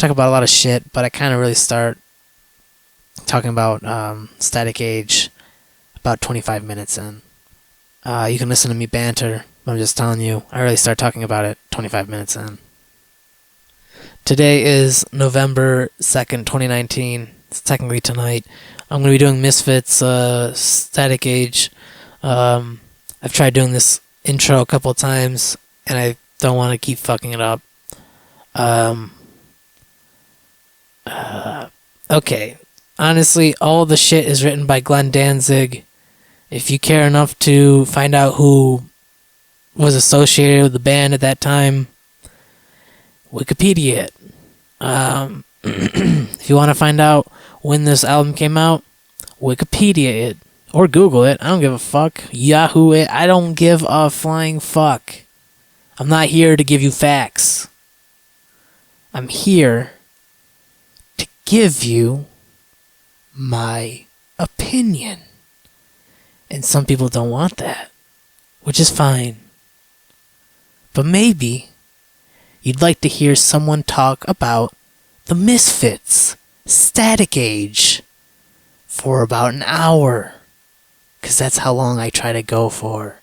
talk about a lot of shit, but I kind of really start talking about Static Age about 25 minutes in. You can listen to me banter, but I'm just telling you, I really start talking about it 25 minutes in. Today is November 2nd, 2019. It's technically tonight. I'm going to be doing Misfits, Static Age. I've tried doing this intro a couple times, and I don't want to keep fucking it up. Okay. Honestly, all the shit is written by Glenn Danzig. If you care enough to find out who was associated with the band at that time, Wikipedia it. If you want to find out when this album came out, Wikipedia it. Or Google it. I don't give a fuck. Yahoo it. I don't give a flying fuck. I'm not here to give you facts. I'm here to give you my opinion. And some people don't want that, which is fine. But maybe you'd like to hear someone talk about the Misfits, Static Age, for about an hour. Because that's how long I try to go for.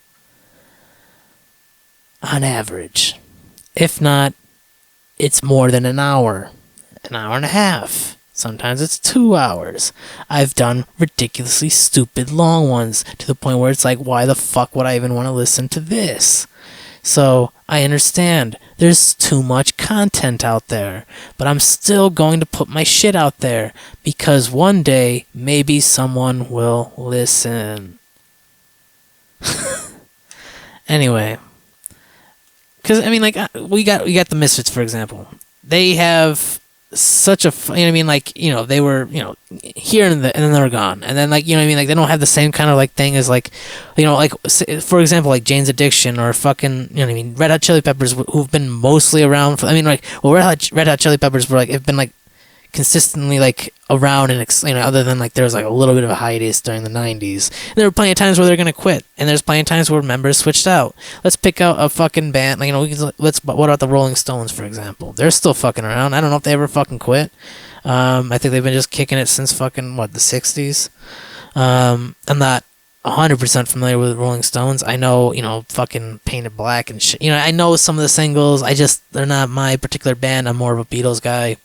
On average. If not, it's more than an hour and a half. Sometimes it's 2 hours. I've done ridiculously stupid long ones to the point where it's like, why the fuck would I even want to listen to this? So, I understand. There's too much content out there. But I'm still going to put my shit out there. Because one day, maybe someone will listen. Anyway. Because, I mean, like, we got the Misfits, for example. They have such a, you know what I mean, like, you know, they were, you know, here and then they were gone, and then, like, you know what I mean, like, they don't have the same kind of, like, thing as, like, you know, like, for example, like, Jane's Addiction, or fucking, you know what I mean, Red Hot Chili Peppers, who've been mostly around for, I mean, like, well, Red Hot Chili Peppers were, like, have been, like, consistently, like, around, and, you know, other than, like, there was, like, a little bit of a hiatus during the 90s, and there were plenty of times where they're gonna quit, and there's plenty of times where members switched out. Let's pick out a fucking band, like, you know, what about the Rolling Stones, for example? They're still fucking around. I don't know if they ever fucking quit. I think they've been just kicking it since fucking, the 60s? I'm not 100% familiar with Rolling Stones. I know, you know, fucking Painted Black and shit. You know, I know some of the singles. They're not my particular band. I'm more of a Beatles guy.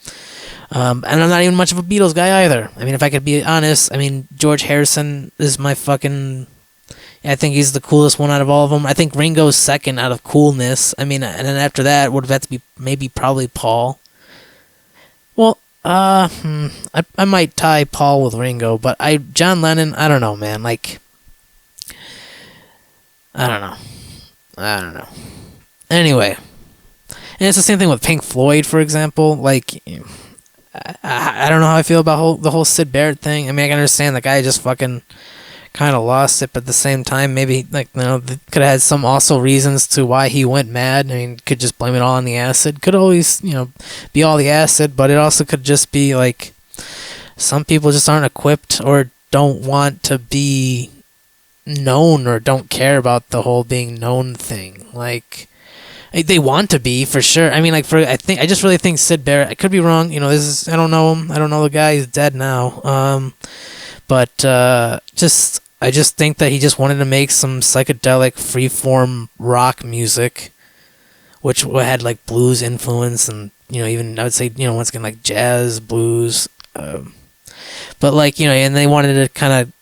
And I'm not even much of a Beatles guy either. I mean, if I could be honest, I mean, George Harrison is my fucking... I think he's the coolest one out of all of them. I think Ringo's second out of coolness. I mean, and then after that, would have had to be maybe probably Paul. Well, I might tie Paul with Ringo, but John Lennon, I don't know, man. Like, I don't know. Anyway, and it's the same thing with Pink Floyd, for example. Like, I don't know how I feel about the whole Syd Barrett thing. I mean, I can understand the guy just fucking kind of lost it, but at the same time, maybe, like, you know, could have had some also reasons to why he went mad. I mean, could just blame it all on the acid. Could always, you know, be all the acid, but it also could just be like some people just aren't equipped or don't want to be known or don't care about the whole being known thing. Like, they want to be, for sure. I mean, like, I just really think Syd Barrett, I could be wrong, you know, I don't know him. I don't know the guy. He's dead now. But I just think that he just wanted to make some psychedelic freeform rock music, which had, like, blues influence and, you know, even, I would say, you know, once again, like, jazz, blues. But, like, you know, and they wanted to kind of,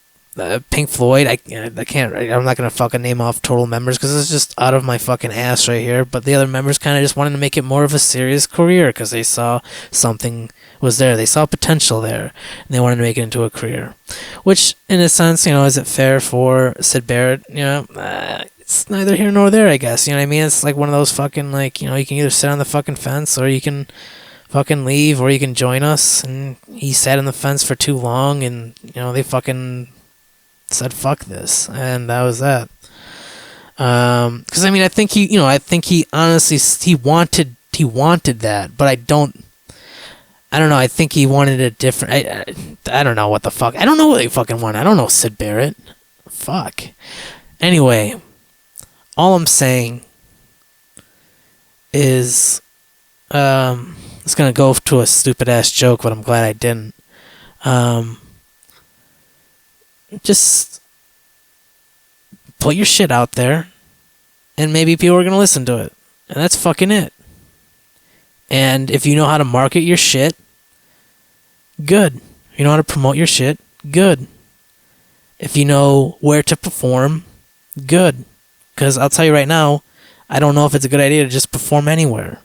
Pink Floyd, I can't, I'm not going to fucking name off total members because it's just out of my fucking ass right here, but the other members kind of just wanted to make it more of a serious career because they saw something was there, they saw potential there, and they wanted to make it into a career, which, in a sense, you know, is it fair for Syd Barrett? You know, it's neither here nor there, I guess, you know what I mean? It's like one of those fucking, like, you know, you can either sit on the fucking fence, or you can fucking leave, or you can join us, and he sat on the fence for too long, and, you know, they fucking said fuck this, and that was that. Because I mean, I think he honestly, he wanted that, but I don't know. I think he wanted a different. I don't know what the fuck. I don't know what he fucking wanted. I don't know Syd Barrett. Fuck. Anyway, all I'm saying is, was gonna go to a stupid ass joke, but I'm glad I didn't. Just put your shit out there, and maybe people are gonna listen to it, and that's fucking it. And if you know how to market your shit, good. If you know how to promote your shit, good. If you know where to perform, good. Because I'll tell you right now, I don't know if it's a good idea to just perform anywhere.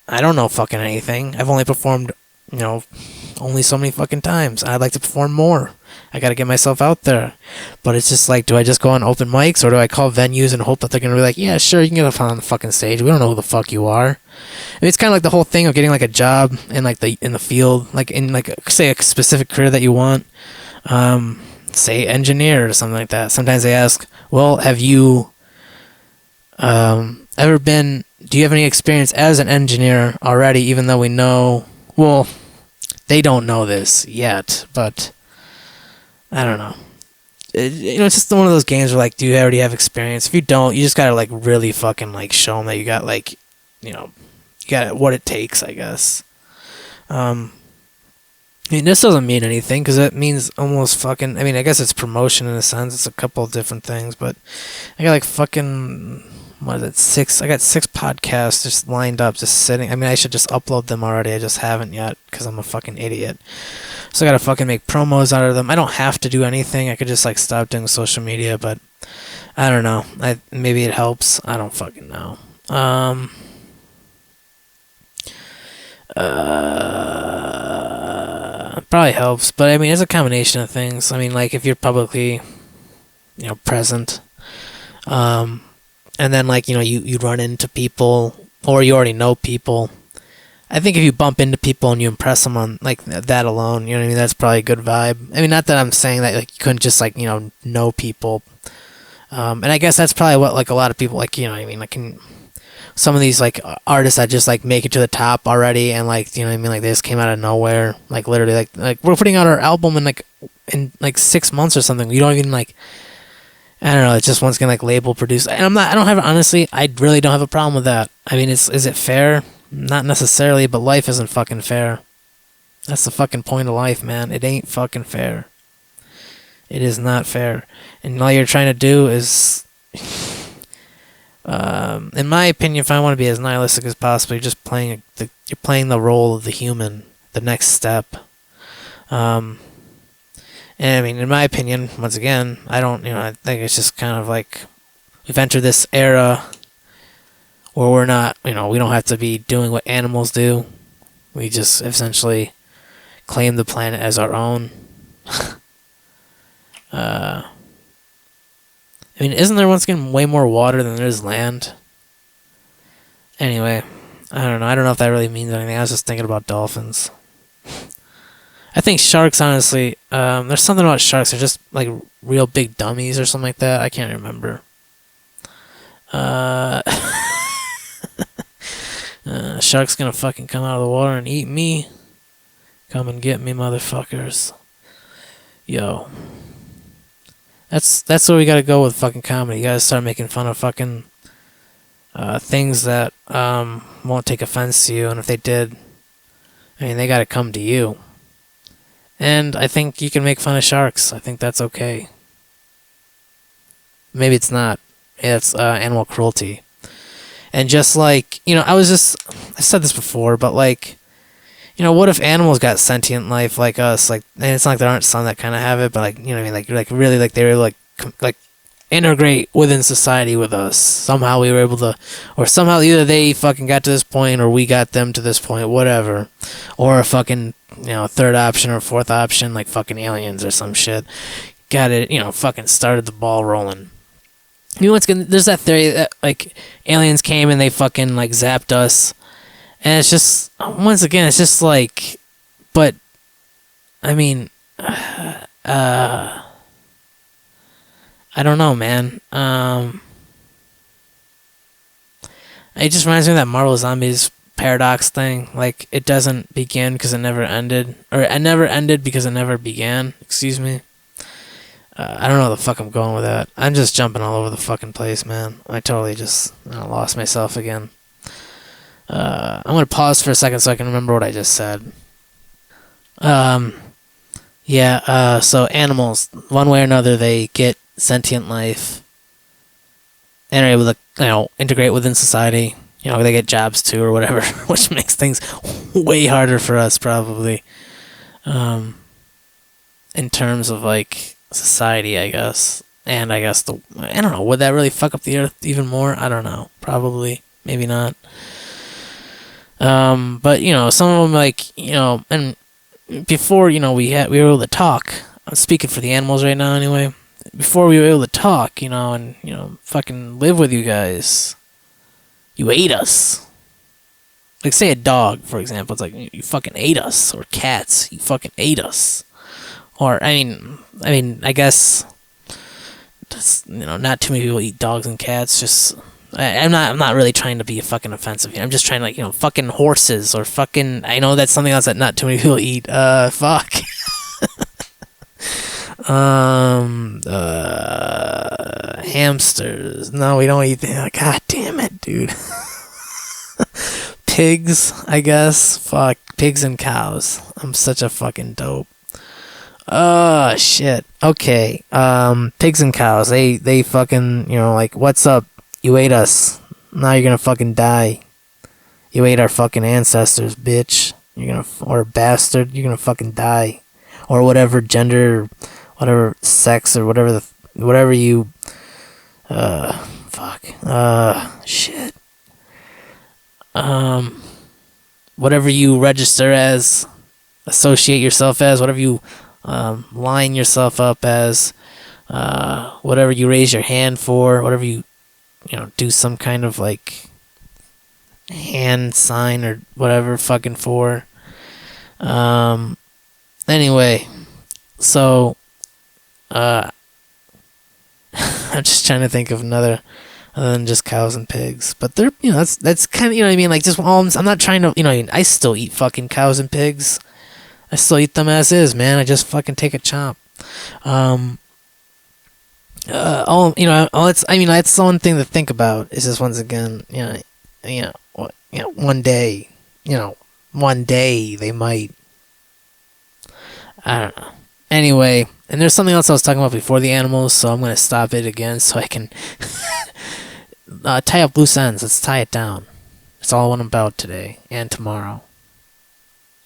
I don't know fucking anything. I've only performed, only so many fucking times. I'd like to perform more. I gotta get myself out there. But it's just like, do I just go on open mics, or do I call venues and hope that they're gonna be like, yeah, sure, you can get up on the fucking stage. We don't know who the fuck you are. I mean, it's kind of like the whole thing of getting like a job in like in the field, like in like say a specific career that you want. Say engineer or something like that. Sometimes they ask, well, have you ever been, do you have any experience as an engineer already, even though we know, well, they don't know this yet, but I don't know. It's just one of those games where, like, do you already have experience? If you don't, you just gotta, like, really fucking, like, show them that you got, like, you got what it takes, I guess. I mean, this doesn't mean anything, because it means almost fucking, I mean, I guess it's promotion in a sense. It's a couple of different things, but I got like fucking, what is it, I got 6 podcasts just lined up, just sitting. I mean, I should just upload them already. I just haven't yet, because I'm a fucking idiot. So I gotta fucking make promos out of them. I don't have to do anything. I could just like stop doing social media, but I don't know. Maybe it helps. I don't fucking know. Probably helps, but I mean, it's a combination of things. I mean, like if you're publicly, present, and then like you run into people, or you already know people. I think if you bump into people and you impress them on like that alone, you know what I mean, that's probably a good vibe. I mean, not that I'm saying that like you couldn't just like know people, and I guess that's probably what like a lot of people like, I mean, like some of these like artists that just like make it to the top already, and like like they just came out of nowhere, like literally like we're putting out our album in like 6 months or something. You don't even like, I don't know, it's just one's gonna like label produce, and I don't have, honestly, I really don't have a problem with that. I mean, is it fair? Not necessarily, but life isn't fucking fair. That's the fucking point of life, man. It ain't fucking fair. It is not fair, and all you're trying to do is in my opinion, if I want to be as nihilistic as possible, you're just playing the role of the human, the next step. And I mean, in my opinion, once again, I don't, I think it's just kind of like we've entered this era where we're not, we don't have to be doing what animals do. We just essentially claim the planet as our own. I mean, isn't there once again way more water than there is land? Anyway, I don't know. I don't know if that really means anything. I was just thinking about dolphins. I think sharks, honestly, there's something about sharks. They're just like real big dummies or something like that. I can't remember. Shark's gonna fucking come out of the water and eat me. Come and get me, motherfuckers. Yo. That's where we gotta go with fucking comedy. You gotta start making fun of fucking things that won't take offense to you, and if they did, I mean, they gotta come to you. And I think you can make fun of sharks. I think that's okay. Maybe it's not. It's animal cruelty. And just like, I said this before, but like, what if animals got sentient life like us? Like, and it's not like there aren't some that kind of have it, but like, what I mean? Like really, like they were like integrate within society with us. Somehow we were able to, or somehow either they fucking got to this point or we got them to this point, whatever. Or a fucking, third option or fourth option, like fucking aliens or some shit. Got it, fucking started the ball rolling. There's that theory that like aliens came and they fucking like zapped us. And it's just, once again, it's just like, but, I mean, I don't know, man. It just reminds me of that Marvel Zombies paradox thing. Like, it doesn't begin because it never ended. Or it never ended because it never began. Excuse me. I don't know where the fuck I'm going with that. I'm just jumping all over the fucking place, man. I totally just lost myself again. I'm gonna pause for a second so I can remember what I just said. Um, yeah. So animals, one way or another, they get sentient life and are able to, integrate within society. They get jobs too or whatever, which makes things way harder for us probably. Um, in terms of like society, I guess. And I guess I don't know, would that really fuck up the earth even more? I don't know. Probably. Maybe not. But some of them like, and before, we were able to talk. I'm speaking for the animals right now anyway. Before we were able to talk, and fucking live with you guys. You ate us. Like say a dog, for example, it's like you fucking ate us, or cats, you fucking ate us. Or I mean, I guess not too many people eat dogs and cats. Just I'm not really trying to be fucking offensive here. I'm just trying to fucking horses or fucking. I know that's something else that not too many people eat. Fuck. Hamsters. No, we don't eat them. God damn it, dude. Pigs, I guess. Fuck, pigs and cows. I'm such a fucking dope. Oh shit. Okay. Pigs and cows. They fucking like, what's up? You ate us. Now you're gonna fucking die. You ate our fucking ancestors, bitch. Or bastard. You're gonna fucking die. Or whatever gender, whatever sex, or whatever you. Fuck. Shit. Whatever you register as, associate yourself as, whatever you line yourself up as, whatever you raise your hand for, whatever you do some kind of like hand sign or whatever fucking for. Anyway, so I'm just trying to think of another other than just cows and pigs, but they're that's kind of what I mean, like just I'm not trying to I still eat fucking cows and pigs. I still eat them as is, man. I just fucking take a chomp. It's that's the one thing to think about. Is just once again, one day, one day they might. I don't know. Anyway, and there's something else I was talking about before the animals, so I'm gonna stop it again so I can tie up loose ends. Let's tie it down. That's all I'm about today and tomorrow.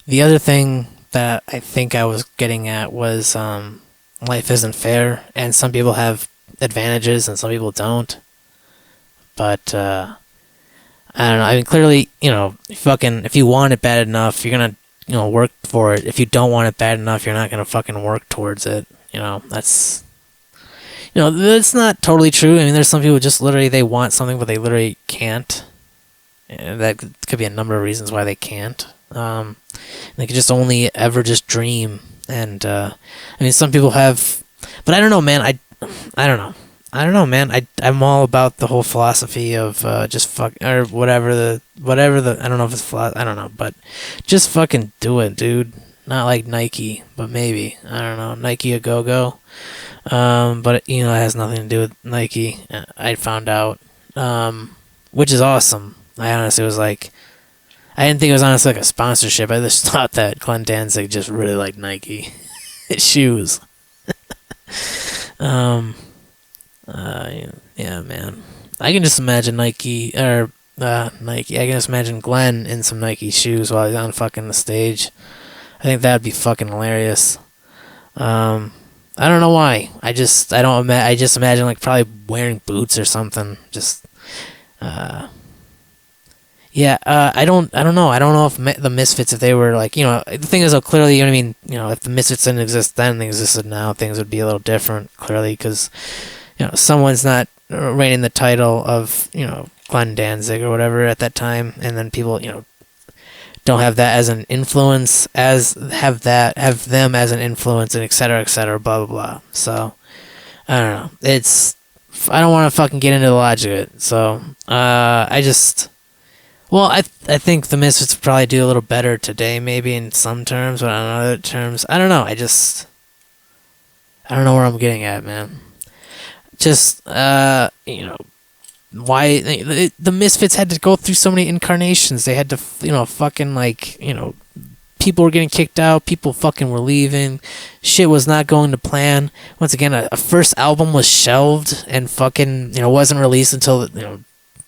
The other thing that I think I was getting at was life isn't fair, and some people have advantages and some people don't. But I don't know. I mean, clearly, if you want it bad enough, you're gonna work for it. If you don't want it bad enough, you're not gonna fucking work towards it. That's that's not totally true. I mean, there's some people just literally they want something but they literally can't. And that could be a number of reasons why they can't. They could just only ever just dream. And I mean, some people have, but I don't know, man. I don't know, man. I'm all about the whole philosophy of just fuck or whatever the I don't know if it's I don't know, but just fucking do it, dude. Not like Nike, but maybe I don't know, Nike a go. But it has nothing to do with Nike. I found out, which is awesome. I honestly was like, I didn't think it was honestly like a sponsorship. I just thought that Glenn Danzig just really liked Nike shoes. Yeah, man. I can just imagine Nike. I can just imagine Glenn in some Nike shoes while he's on fucking the stage. I think that'd be fucking hilarious. I don't know why. I just imagine like probably wearing boots or something. Just yeah. I don't know. I don't know if the Misfits, if they were like, the thing is, though, clearly, you know what I mean. If the Misfits didn't exist then, they existed now, things would be a little different. Clearly, because someone's not reigning the title of Glenn Danzig or whatever at that time, and then people don't have that as an influence, have them as an influence, and et cetera, blah blah blah. So I don't know. I don't want to fucking get into the logic of it. So I think the Misfits would probably do a little better today, maybe in some terms, but on other terms, I don't know. I don't know where I'm getting at, man. Just why the Misfits had to go through so many incarnations. They had to, fucking people were getting kicked out. People fucking were leaving. Shit was not going to plan. Once again, a first album was shelved and fucking, wasn't released until,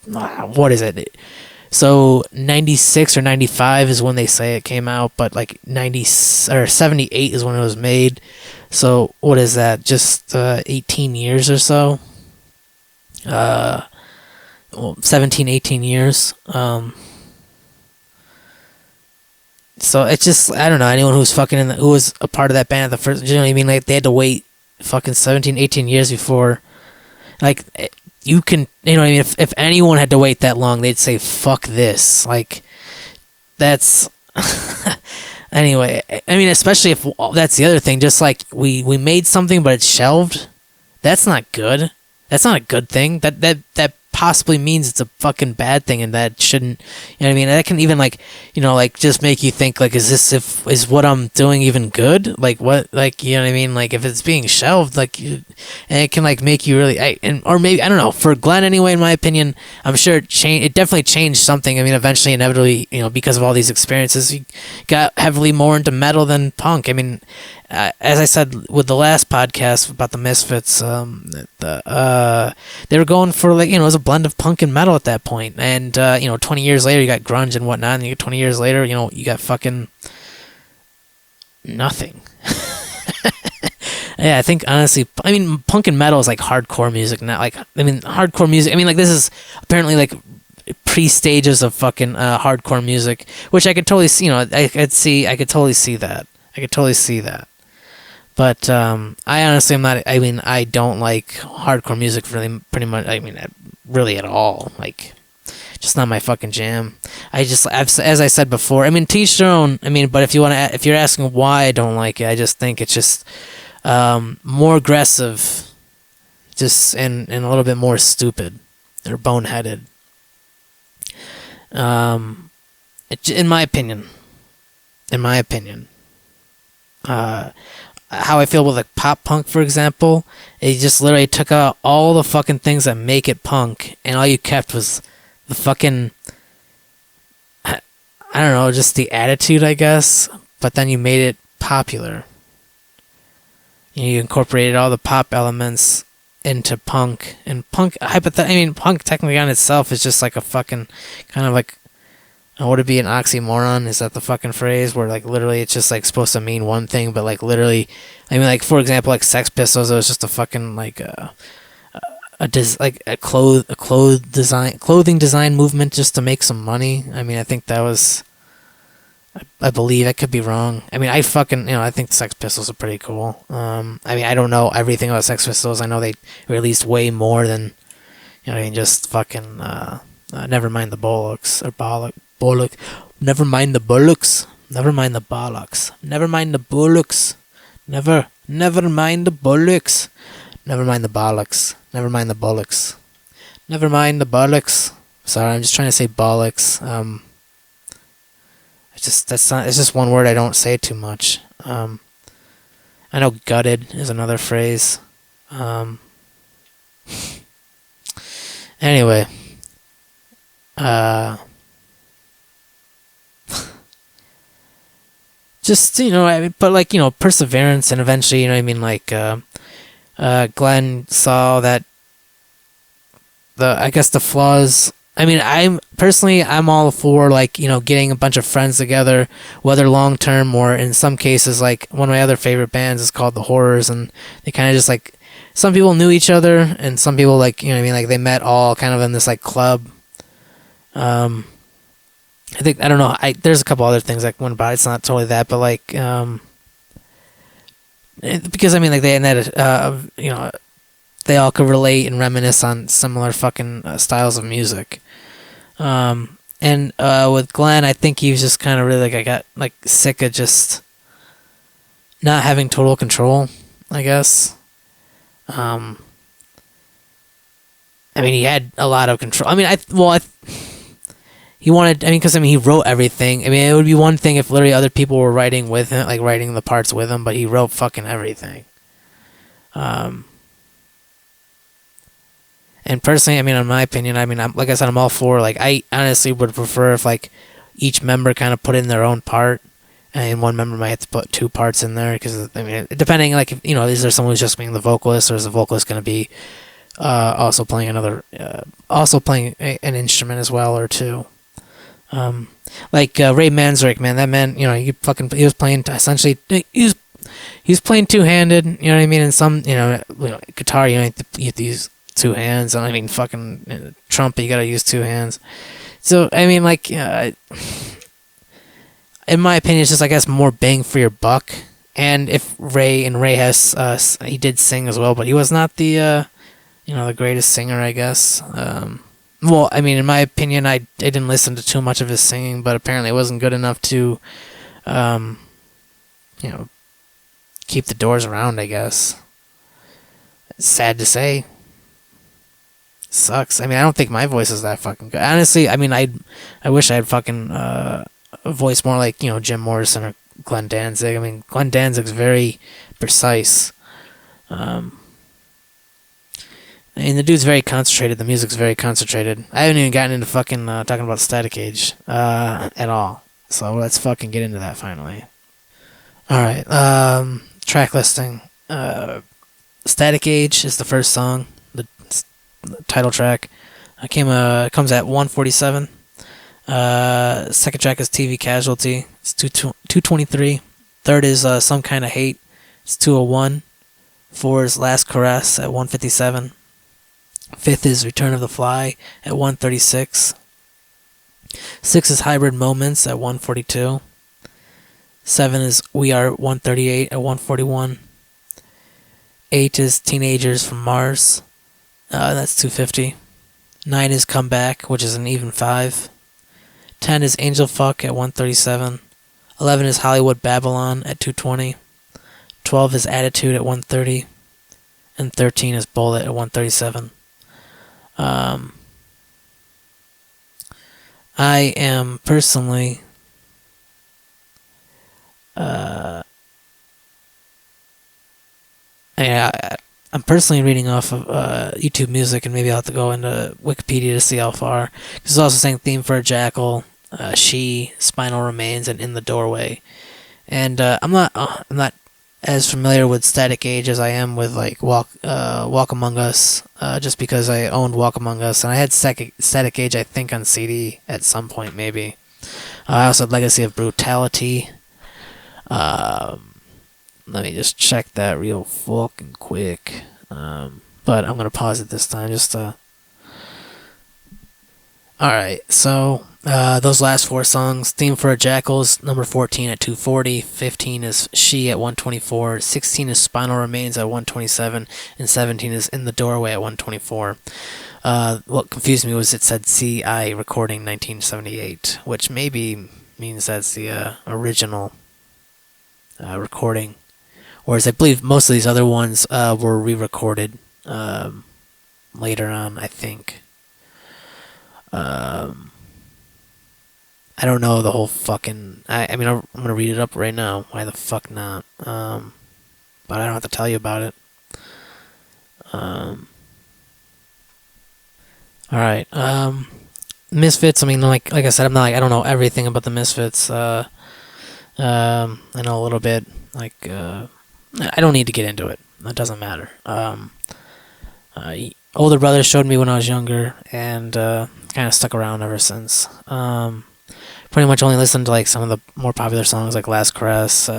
what is it? So 96 or 95 is when they say it came out, but like 90 or 78 is when it was made. So what is that? Just 18 years or so? 17, 18 years. So it's just, I don't know, anyone who's fucking who was a part of that band at the first, you know what I mean? Like, they had to wait fucking 17, 18 years before, like, you can, you know what I mean? If anyone had to wait that long, they'd say, fuck this. Like, that's, anyway, I mean, especially if, that's the other thing, just like, we made something, but it's shelved, that's not good. That's not a good thing. That possibly means it's a fucking bad thing, and that shouldn't, you know what I mean? That can even, like, just make you think, like, is what I'm doing even good? Like, what, like, you know what I mean? Like, if it's being shelved, like, and it can, like, make you really, or maybe, I don't know, for Glenn anyway, in my opinion, I'm sure it definitely changed something. I mean, eventually, inevitably, because of all these experiences, he got heavily more into metal than punk. I mean, as I said with the last podcast about the Misfits, they were going for, like, it was a blend of punk and metal at that point. And 20 years later, you got grunge and whatnot. And 20 years later, you got fucking nothing. Yeah, I think honestly, I mean, punk and metal is like hardcore music, not like, I mean, hardcore music. I mean, like, this is apparently like pre-stages of fucking hardcore music, which I could totally see. I could totally see that. But I honestly am not. I mean, I don't like hardcore music really, pretty much. I mean, really at all. Like, just not my fucking jam. As I said before, I mean, to each their own. I mean, but if you're asking why I don't like it, I just think it's just more aggressive, just and a little bit more stupid or boneheaded. In my opinion. How I feel with, like, pop punk, for example, it just literally took out all the fucking things that make it punk, and all you kept was the fucking, I don't know, just the attitude, I guess, but then you made it popular. You incorporated all the pop elements into punk, and punk, punk technically on itself is just like a fucking, kind of like, would it be an oxymoron? Is that the fucking phrase where, like, literally it's just, like, supposed to mean one thing, but, like, literally, I mean, like, for example, like Sex Pistols, it was just a fucking, like, clothing design movement just to make some money. I mean, I think that was, I believe, I could be wrong. I mean, I think the Sex Pistols are pretty cool. I mean, I don't know everything about Sex Pistols. I know they released way more than, just fucking, never mind the bollocks, or bollock. Never mind the bollocks. Never mind the bollocks. Never mind the bollocks. Never mind the bollocks. Never mind the bollocks. Never mind the bollocks. Never mind the bollocks. Sorry, I'm just trying to say bollocks. It's just one word I don't say too much. I know gutted is another phrase. Anyway. Just, but, like, perseverance, and eventually, like, Glenn saw that the flaws. I mean, I'm all for, like, getting a bunch of friends together, whether long term or in some cases, like, one of my other favorite bands is called The Horrors, and they kind of just, like, some people knew each other, and some people, like, like, they met all kind of in this, like, club. I think, I don't know, there's a couple other things that went about. It's not totally that, but, like, because, I mean, like, they had, they all could relate and reminisce on similar fucking styles of music. And with Glenn, I think he was just kind of really, like, I got, like, sick of just not having total control, I guess. I mean, he had a lot of control. I mean, he wanted, because, he wrote everything. I mean, it would be one thing if literally other people were writing with him, like, writing the parts with him, but he wrote fucking everything. And personally, I mean, in my opinion, I mean, like I said, I'm all for, like, I honestly would prefer if, like, each member kind of put in their own part, and one member might have to put two parts in there, because, I mean, depending, like, if, is there someone who's just being the vocalist, or is the vocalist going to be also playing an instrument as well, or two? Like Ray Manzarek, man, that man, he was playing essentially, he was playing two-handed, you know what I mean? And some, guitar, you have to use two hands, and I mean, fucking trumpet, you gotta use two hands. So, I mean, like, in my opinion, it's just, I guess, more bang for your buck. And if Ray has, he did sing as well, but he was not the, the greatest singer, I guess. Well, I mean, in my opinion, I didn't listen to too much of his singing, but apparently it wasn't good enough to, keep the doors around, I guess. It's sad to say. Sucks. I mean, I don't think my voice is that fucking good. Honestly, I mean, I wish I had fucking a voice more like, Jim Morrison or Glenn Danzig. I mean, Glenn Danzig's very precise. And the dude's very concentrated. The music's very concentrated. I haven't even gotten into fucking talking about Static Age at all. So let's fucking get into that finally. Alright, track listing. Static Age is the first song, the title track. Comes at 147. Second track is TV Casualty. It's 223. Third is Some Kind of Hate. It's 201. 4 is Last Caress at 157. Fifth is Return of the Fly at 136. 6 is Hybrid Moments at 142. 7 is We Are 138 at 141. 8 is Teenagers from Mars. That's 250. 9 is Come Back, which is an even 5. 10 is Angel Fuck at 137. 11 is Hollywood Babylon at 220. 12 is Attitude at 130. And 13 is Bullet at 137. I am personally I'm personally reading off of YouTube Music, and maybe I'll have to go into Wikipedia to see how far. It's also saying Theme for a Jackal, She, Spinal Remains, and In the Doorway. And I'm not as familiar with Static Age as I am with like Walk Among Us, just because I owned Walk Among Us, and I had Static Age, I think, on CD at some point, maybe. I also had Legacy of Brutality. Let me just check that real fucking quick. But I'm gonna pause it this time just to. Alright, so those last 4 songs. Theme for a Jackal's number 14 at 240. 15 is She at 124. 16 is Spinal Remains at 127. And 17 is In the Doorway at 124. What confused me was it said CI recording 1978, which maybe means that's the original recording. Whereas I believe most of these other ones were re-recorded later on, I think. I don't know the whole fucking... I mean, I'm going to read it up right now. Why the fuck not? But I don't have to tell you about it. Alright. Misfits, I mean, like I said, I don't know everything about the Misfits. I know a little bit. I don't need to get into it. It doesn't matter. Older brother showed me when I was younger, and kind of stuck around ever since. Pretty much only listened to like some of the more popular songs, like Last Caress,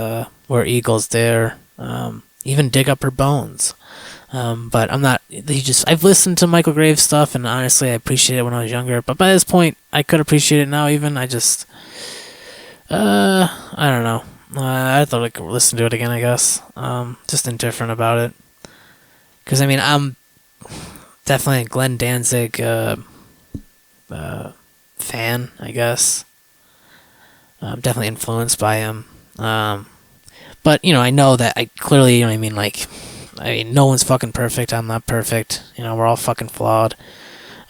Where Eagles Dare, even Dig Up Her Bones. But I'm not. I've listened to Michael Graves stuff, and honestly, I appreciate it when I was younger. But by this point, I could appreciate it now. Even I just, I don't know. I thought I could listen to it again, I guess. Just indifferent about it. Because, I mean, I'm definitely a Glenn Danzig fan, I guess. I'm definitely influenced by him. But, I know that I clearly, no one's fucking perfect. I'm not perfect. We're all fucking flawed.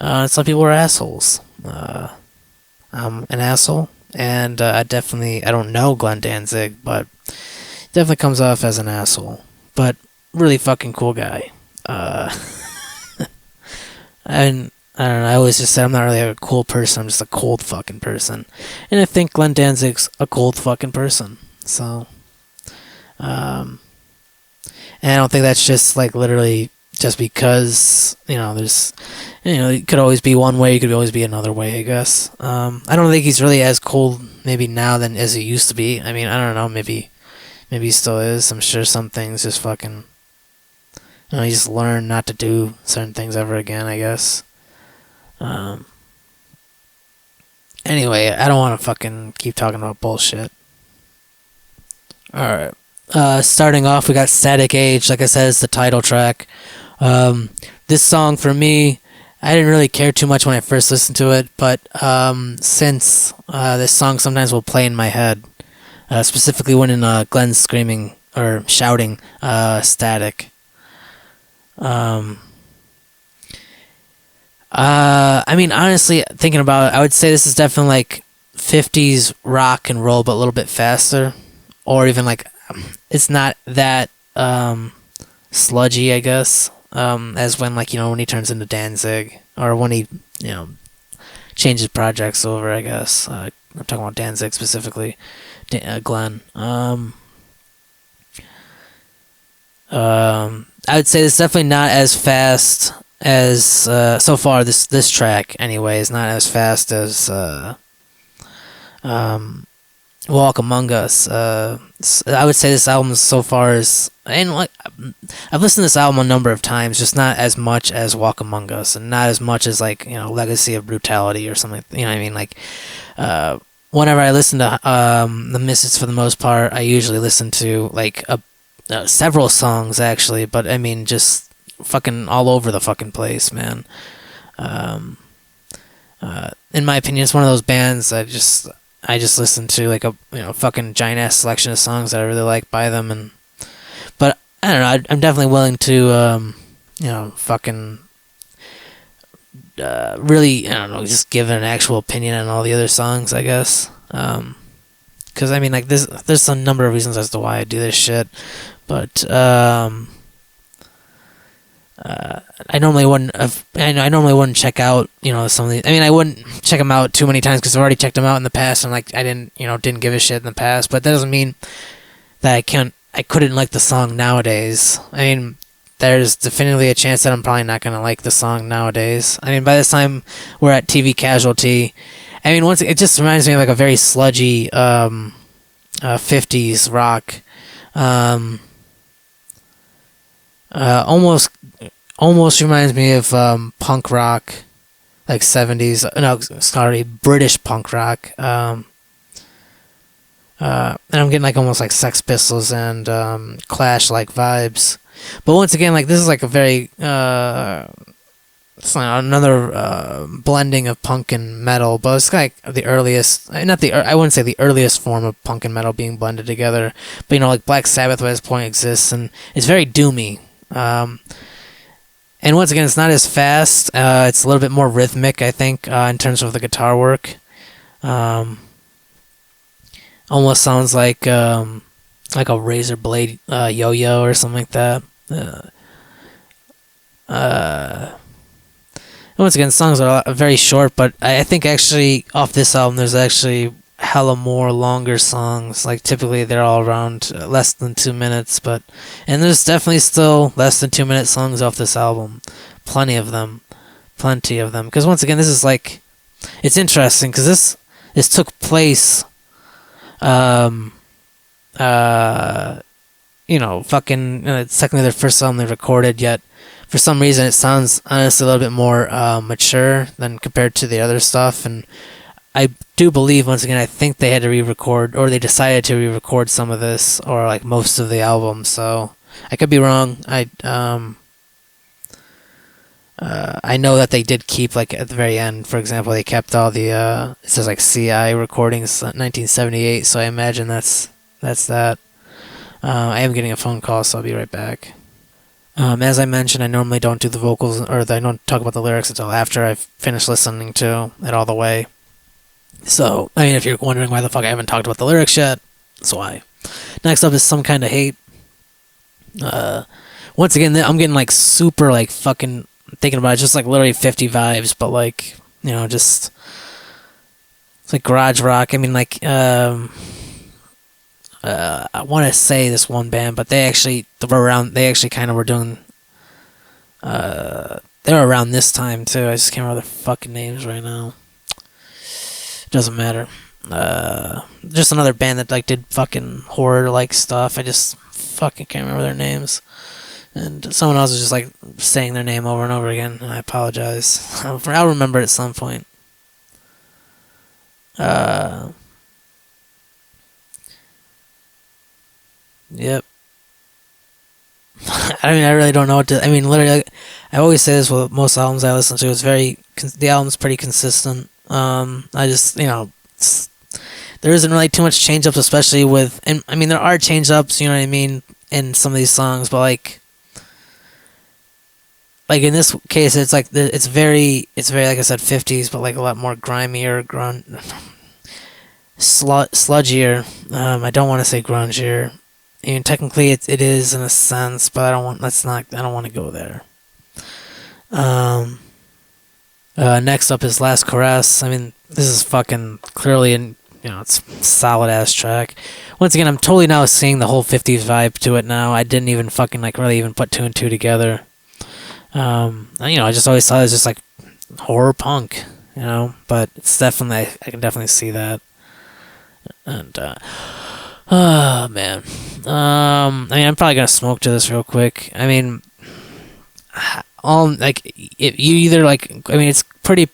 Some people are assholes. I'm an asshole. And I don't know Glenn Danzig, but definitely comes off as an asshole. But really fucking cool guy. And I don't know, I always just said I'm not really a cool person, I'm just a cold fucking person. And I think Glenn Danzig's a cold fucking person. So, and I don't think that's just like literally just because, there's, it could always be one way, it could always be another way, I guess. I don't think he's really as cold maybe now than as he used to be. I mean, I don't know, maybe he still is. I'm sure some things just fucking, you just learn not to do certain things ever again, I guess. Anyway, I don't want to fucking keep talking about bullshit. Alright. Starting off, we got Static Age. Like I said, it's the title track. This song, for me, I didn't really care too much when I first listened to it, but since this song sometimes will play in my head, specifically when Glenn's screaming or shouting static. I mean, honestly, thinking about it, I would say this is definitely like 50s rock and roll, but a little bit faster. Or even like, it's not that sludgy, I guess, as when, like, when he turns into Danzig, or when he, changes projects over, I guess. I'm talking about Danzig specifically, Glenn. I would say it's definitely not as fast as so far. This track, anyway, is not as fast as Walk Among Us. I would say this album so far is, and like, I've listened to this album a number of times, just not as much as Walk Among Us, and not as much as like Legacy of Brutality or something. You know what I mean? Like, whenever I listen to the Misfits, for the most part, I usually listen to like several songs actually, but I mean just fucking all over the fucking place, man. In my opinion, it's one of those bands I just listen to like a fucking giant ass selection of songs that I really like by them, but I don't know, I'm definitely willing to fucking really, I don't know, just give an actual opinion on all the other songs, I guess. Because I mean, like, there's a number of reasons as to why I do this shit, but I normally wouldn't check out some of these. I mean, I wouldn't check them out too many times because I've already checked them out in the past, and like I didn't give a shit in the past. But that doesn't mean that I couldn't like the song nowadays. I mean, there's definitely a chance that I'm probably not gonna like the song nowadays. I mean, by this time we're at TV Casualty. I mean, once it just reminds me of like a very sludgy 50s rock. Almost reminds me of punk rock, like 70s. No, sorry, British punk rock. And I'm getting like almost like Sex Pistols and Clash like vibes. But once again, like, this is like a very it's like another blending of punk and metal, but it's like the earliest, I wouldn't say the earliest form of punk and metal being blended together, but like Black Sabbath at this point exists, and it's very doomy. And once again, it's not as fast. It's a little bit more rhythmic, I think, in terms of the guitar work. Almost sounds like a razor blade yo-yo or something like that. Once again, songs are very short, but I think actually off this album there's actually hella more longer songs. Like, typically they're all around less than 2 minutes, and there's definitely still less than 2 minute songs off this album. Plenty of them. Because once again, this is like, it's interesting because this took place it's technically their first album they recorded, yet for some reason it sounds honestly a little bit more mature than compared to the other stuff. And I do believe, once again, I think they had to re-record, or they decided to re-record some of this, or like most of the album. So I could be wrong. I know that they did keep, like, at the very end, for example, they kept all the it says like CI recordings 1978. So I imagine that's that. I am getting a phone call, so I'll be right back. As I mentioned, I normally don't do the vocals, or I don't talk about the lyrics until after I've finished listening to it all the way. So, I mean, if you're wondering why the fuck I haven't talked about the lyrics yet, that's why. Next up is Some Kind of Hate. Once again, I'm getting like super like fucking thinking about it, just like literally 50 vibes, but like, just it's like garage rock. I mean, like, I want to say this one band, but they actually were around. They actually kind of were doing. They were around this time too. I just can't remember their fucking names right now. Doesn't matter. Just another band that like did fucking horror like stuff. I just fucking can't remember their names. And someone else was just like saying their name over and over again. And I apologize. I'll remember it at some point. Yep. I mean, I really don't know what to. I mean, literally, I always say this with most albums I listen to. The album's pretty consistent. I just, there isn't really too much change ups, especially with, and I mean, there are change ups, you know what I mean, in some of these songs, but like in this case, it's like it's very, like I said, 50s, but like a lot more grimier, sludgier. I don't want to say grungier. I mean, technically it is in a sense, but I don't want to go there. Next up is Last Caress. I mean, this is fucking clearly it's a solid ass track. Once again, I'm totally now seeing the whole 50s vibe to it now. I didn't even fucking like really even put two and two together. I just always thought it was just like horror punk, but it's definitely, I can definitely see that. And, oh man. I mean, I'm probably gonna smoke to this real quick. I mean, you either like. I mean, it's pretty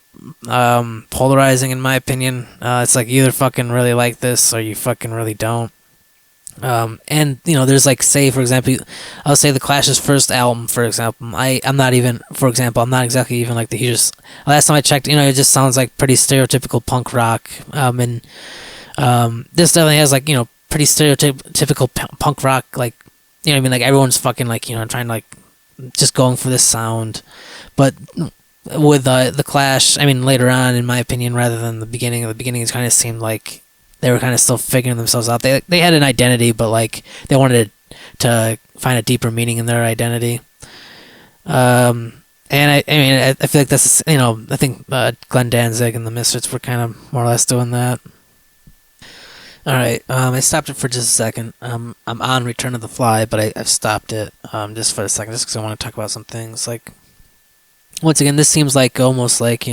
polarizing in my opinion. It's like you either fucking really like this or you fucking really don't. And there's like, say for example, I'll say the Clash's first album, for example. I'm not exactly even like the hugest. Last time I checked, it just sounds like pretty stereotypical punk rock. And this definitely has like pretty stereotypical punk rock, like what I mean, like everyone's fucking like trying to like just going for this sound, but with the Clash, I mean later on in my opinion, rather than the beginning, it kind of seemed like they were kind of still figuring themselves out. They had an identity, but like they wanted to find a deeper meaning in their identity. And I mean I feel like that's I think Glenn Danzig and the Misfits were kind of more or less doing that. Alright, I stopped it for just a second. I'm on Return of the Fly, but I've stopped it just for a second, just because I want to talk about some things. Like, once again, this seems like almost like,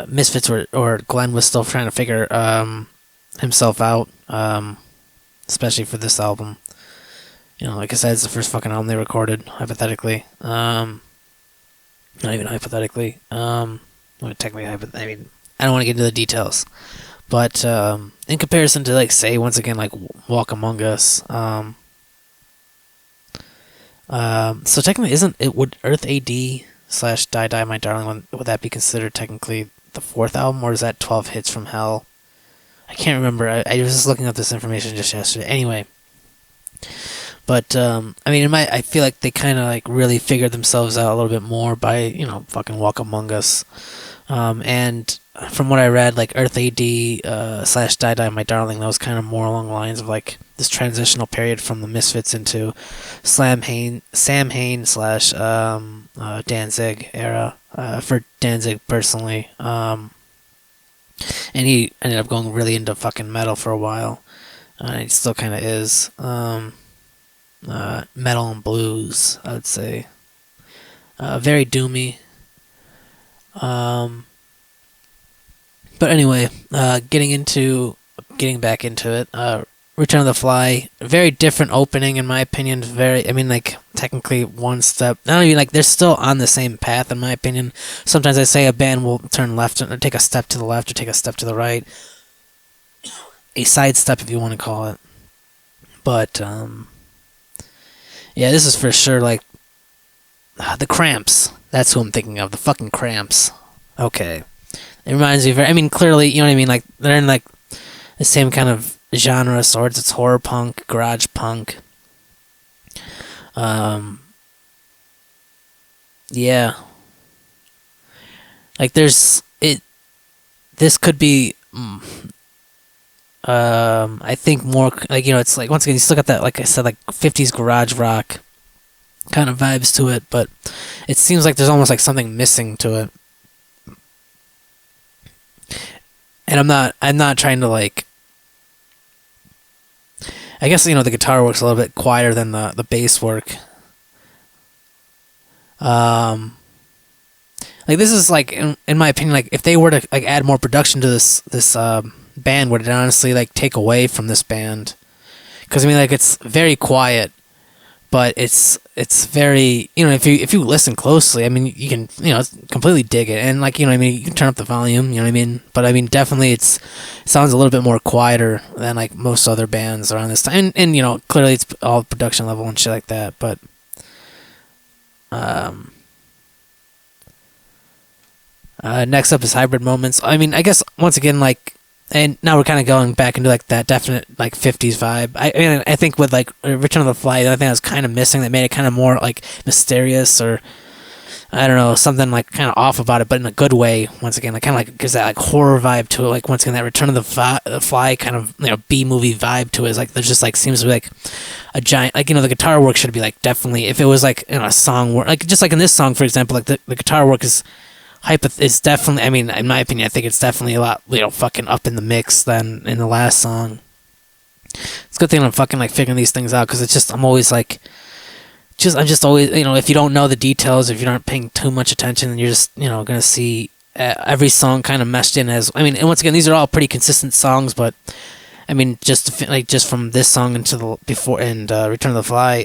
Misfits or Glenn was still trying to figure himself out, especially for this album. Like I said, it's the first fucking album they recorded, hypothetically. Not even hypothetically. Technically, I mean, I don't want to get into the details. But in comparison to, like, say, once again, like, Walk Among Us, so technically, would Earth AD / Die Die My Darling, would that be considered technically the fourth album, or is that 12 Hits from Hell? I can't remember. I was just looking up this information just yesterday. Anyway, but I mean, I feel like they kind of like really figured themselves out a little bit more by fucking Walk Among Us, and from what I read, like Earth AD / Die Die My Darling, that was kind of more along the lines of like this transitional period from the Misfits into Sam Hain / Danzig era, for Danzig personally. And he ended up going really into fucking metal for a while. He still kind of is. Metal and blues, I would say. Very doomy. But anyway, getting back into it, Return of the Fly, very different opening in my opinion. Technically one step. I don't even like. They're still on the same path in my opinion. Sometimes I say a band will turn left or take a step to the left or take a step to the right, a sidestep if you want to call it. But yeah, this is for sure like the Cramps. That's who I'm thinking of. The fucking Cramps. Okay. It reminds me very. I mean, clearly, you know what I mean. Like they're in like the same kind of genre of sorts. It's horror punk, garage punk. Yeah. Like there's it. This could be. I think more like it's like once again you still got that, like I said, like 50s garage rock kind of vibes to it, but it seems like there's almost like something missing to it. And I'm not trying to like, I guess, the guitar work's a little bit quieter than the bass work. Like this is like in my opinion, like if they were to like add more production to this band, would it honestly like take away from this band? Because I mean, like it's very quiet, but it's very, if you listen closely, I mean you can completely dig it, and like I mean you can turn up the volume, you know what I mean. But I mean definitely it sounds a little bit more quieter than like most other bands around this time, and clearly it's all production level and shit like that, but next up is Hybrid Moments. I mean, I guess once again, like, and now we're kind of going back into like that definite like '50s vibe. I mean, I think with like Return of the Fly, the other thing I was kind of missing that made it kind of more like mysterious, or I don't know, something like kind of off about it, but in a good way. Once again, like kind of like gives that like horror vibe to it. Like once again, that Return of the Fly kind of B movie vibe to it. Is like there's just like seems to be like a giant, like the guitar work should be like definitely, if it was like a song where like just like in this song for example, like the guitar work is definitely, I mean, in my opinion, I think it's definitely a lot, fucking up in the mix than in the last song. It's a good thing I'm fucking like figuring these things out, because it's just I'm always like, I'm just always, if you don't know the details, if you're not paying too much attention, then you're just gonna see every song kind of meshed in as, I mean, and once again, these are all pretty consistent songs, but I mean, just from this song into the before and Return of the Fly,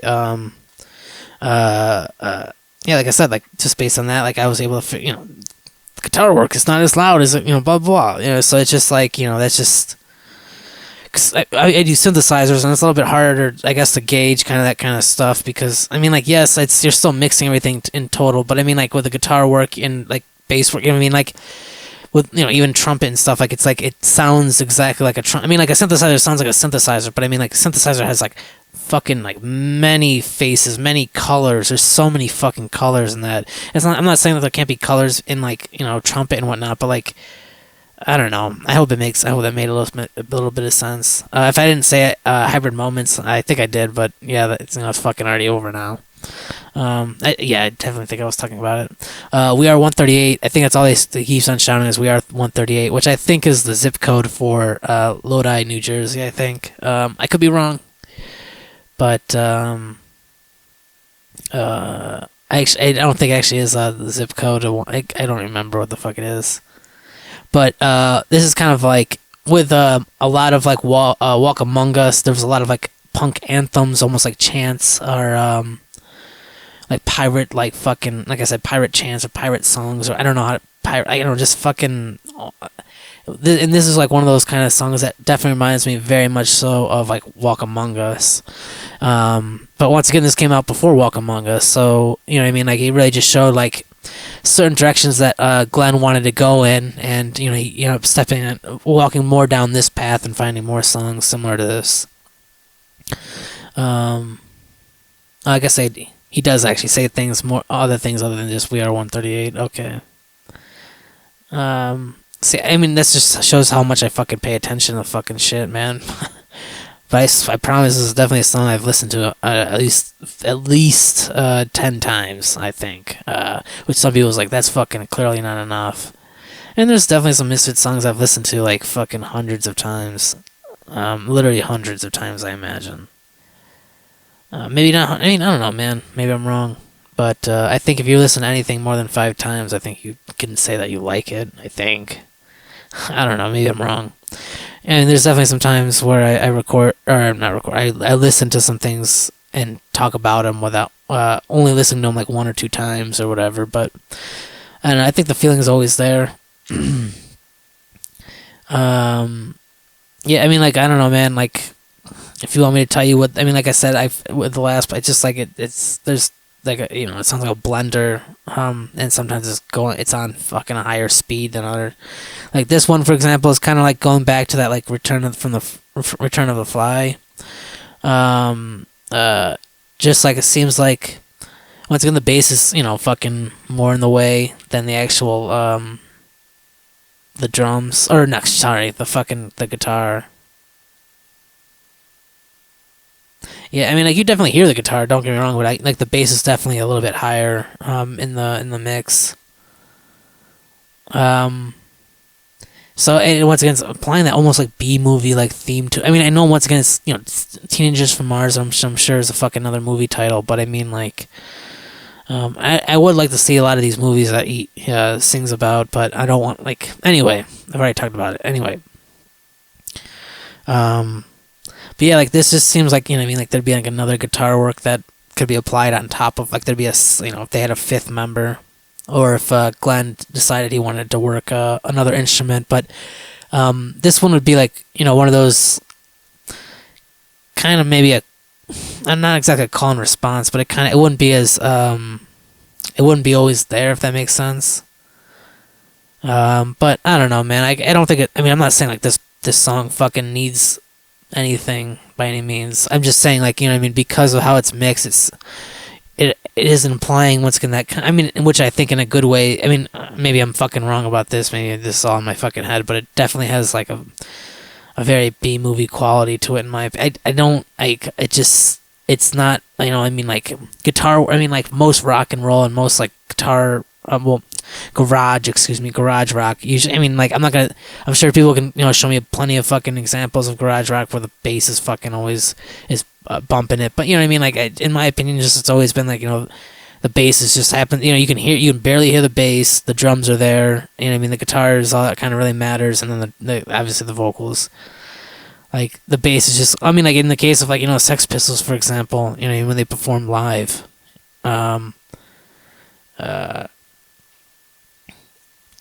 yeah, like I said, like just based on that, like I was able to, the guitar work is not as loud as blah blah. So it's just like that's just, cause I use synthesizers, and it's a little bit harder, I guess, to gauge kind of that kind of stuff, because I mean, like yes, you're still mixing everything in total, but I mean, like with the guitar work and like bass work, I mean, like with even trumpet and stuff, like it's like it sounds exactly like a I mean, like a synthesizer sounds like a synthesizer, but I mean, like a synthesizer has like fucking like many faces, many colors. There's so many fucking colors in that. I'm not saying that there can't be colors in like trumpet and whatnot, but like I don't know. I hope that made a little bit of sense. If I didn't say it, Hybrid Moments, I think I did, but yeah, it's fucking already over now. I definitely think I was talking about it. We are 138. I think that's all he keeps on shouting is we are 138, which I think is the zip code for Lodi, New Jersey. I think. I could be wrong, but I don't think it actually is the zip code. I don't remember what the fuck it is. But this is kind of like with a lot of like Walk Among Us. There was a lot of like punk anthems, almost like chants, or like pirate, like fucking, like I said, pirate chants or pirate songs, or I don't know how to pirate. I don't know, just fucking. And this is like one of those kind of songs that definitely reminds me very much so of like Walk Among Us. But once again, this came out before Walk Among Us, so what I mean. Like it really just showed like certain directions that Glenn wanted to go in, and he ended up walking more down this path and finding more songs similar to this. I guess he does actually say other things other than just we are 138. Okay. See, I mean, this just shows how much I fucking pay attention to fucking shit, man. But I promise this is definitely a song I've listened to at least 10 times, I think. Which some people was like, that's fucking clearly not enough. And there's definitely some Misfits songs I've listened to like fucking hundreds of times. Literally hundreds of times, I imagine. Maybe not. I mean, I don't know, man. Maybe I'm wrong. But I think if you listen to anything more than 5 times, I think you can say that you like it. I think. I don't know. Maybe I'm wrong. And there's definitely some times where I listen to some things and talk about them without only listening to them like 1 or 2 times or whatever. But and I think the feeling is always there. Yeah, I mean, like I don't know, man. Like, if you want me to tell you what I mean, like I said, with the last, it's just like it's there's like it sounds like a blender, and sometimes it's on fucking a higher speed than other. Like this one, for example, is kind of like going back to that like Return of the Fly. Just like it seems like once again the bass is fucking more in the way than the actual the drums, or no, sorry, the guitar. Yeah, I mean, like you definitely hear the guitar. Don't get me wrong, but like the bass is definitely a little bit higher in the mix. Um, so and once again, it's applying that almost like B movie like theme to. I mean, I know once again, it's it's Teenagers from Mars. I'm sure is a fucking another movie title, but I mean like. I would like to see a lot of these movies that he sings about, but I don't want like anyway. I've already talked about it anyway. Um, but yeah, like this just seems like what I mean, like there'd be like another guitar work that could be applied on top of like there'd be if they had a fifth member, or if Glenn decided he wanted to work another instrument. But this one would be like one of those kind of maybe a I'm not exactly a call and response, but it wouldn't be as it wouldn't be always there if that makes sense. But I don't know, man. I don't think it. I mean, I'm not saying like this song fucking needs anything by any means. I'm just saying like what I mean, because of how it's mixed, it is implying once again that I mean, which I think in a good way. I mean, maybe I'm fucking wrong about this. Maybe this is all in my fucking head, but it definitely has like a very B movie quality to it. In my, I don't like it. Just it's not I mean like guitar. I mean like most rock and roll and most like guitar. Garage rock. Usually, I mean like I'm sure people can show me plenty of fucking examples of garage rock where the bass is fucking always is bumping it. But what I mean like in my opinion, just it's always been like the bass is just happen. You can barely hear the bass. The drums are there. I mean the guitars, all that kind of really matters, and then the obviously the vocals. Like the bass is just. I mean like in the case of like Sex Pistols for example. When they perform live.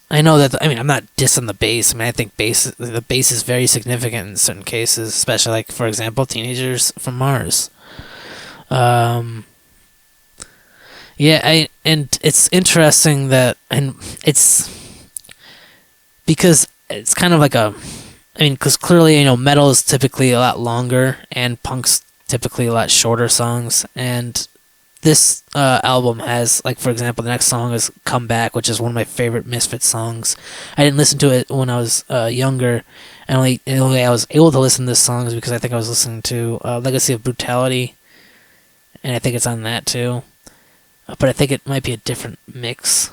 I know that. I mean, I'm not dissing the bass. I mean, I think the bass is very significant in certain cases, especially like, for example, Teenagers from Mars. Yeah, and it's interesting that, and it's because it's kind of like a. I mean, because clearly, metal is typically a lot longer, and punk's typically a lot shorter songs, and this album has, like, for example, the next song is Come Back, which is one of my favorite Misfits songs. I didn't listen to it when I was younger, and the only way I was able to listen to this song is because I think I was listening to Legacy of Brutality, and I think it's on that too. But I think it might be a different mix.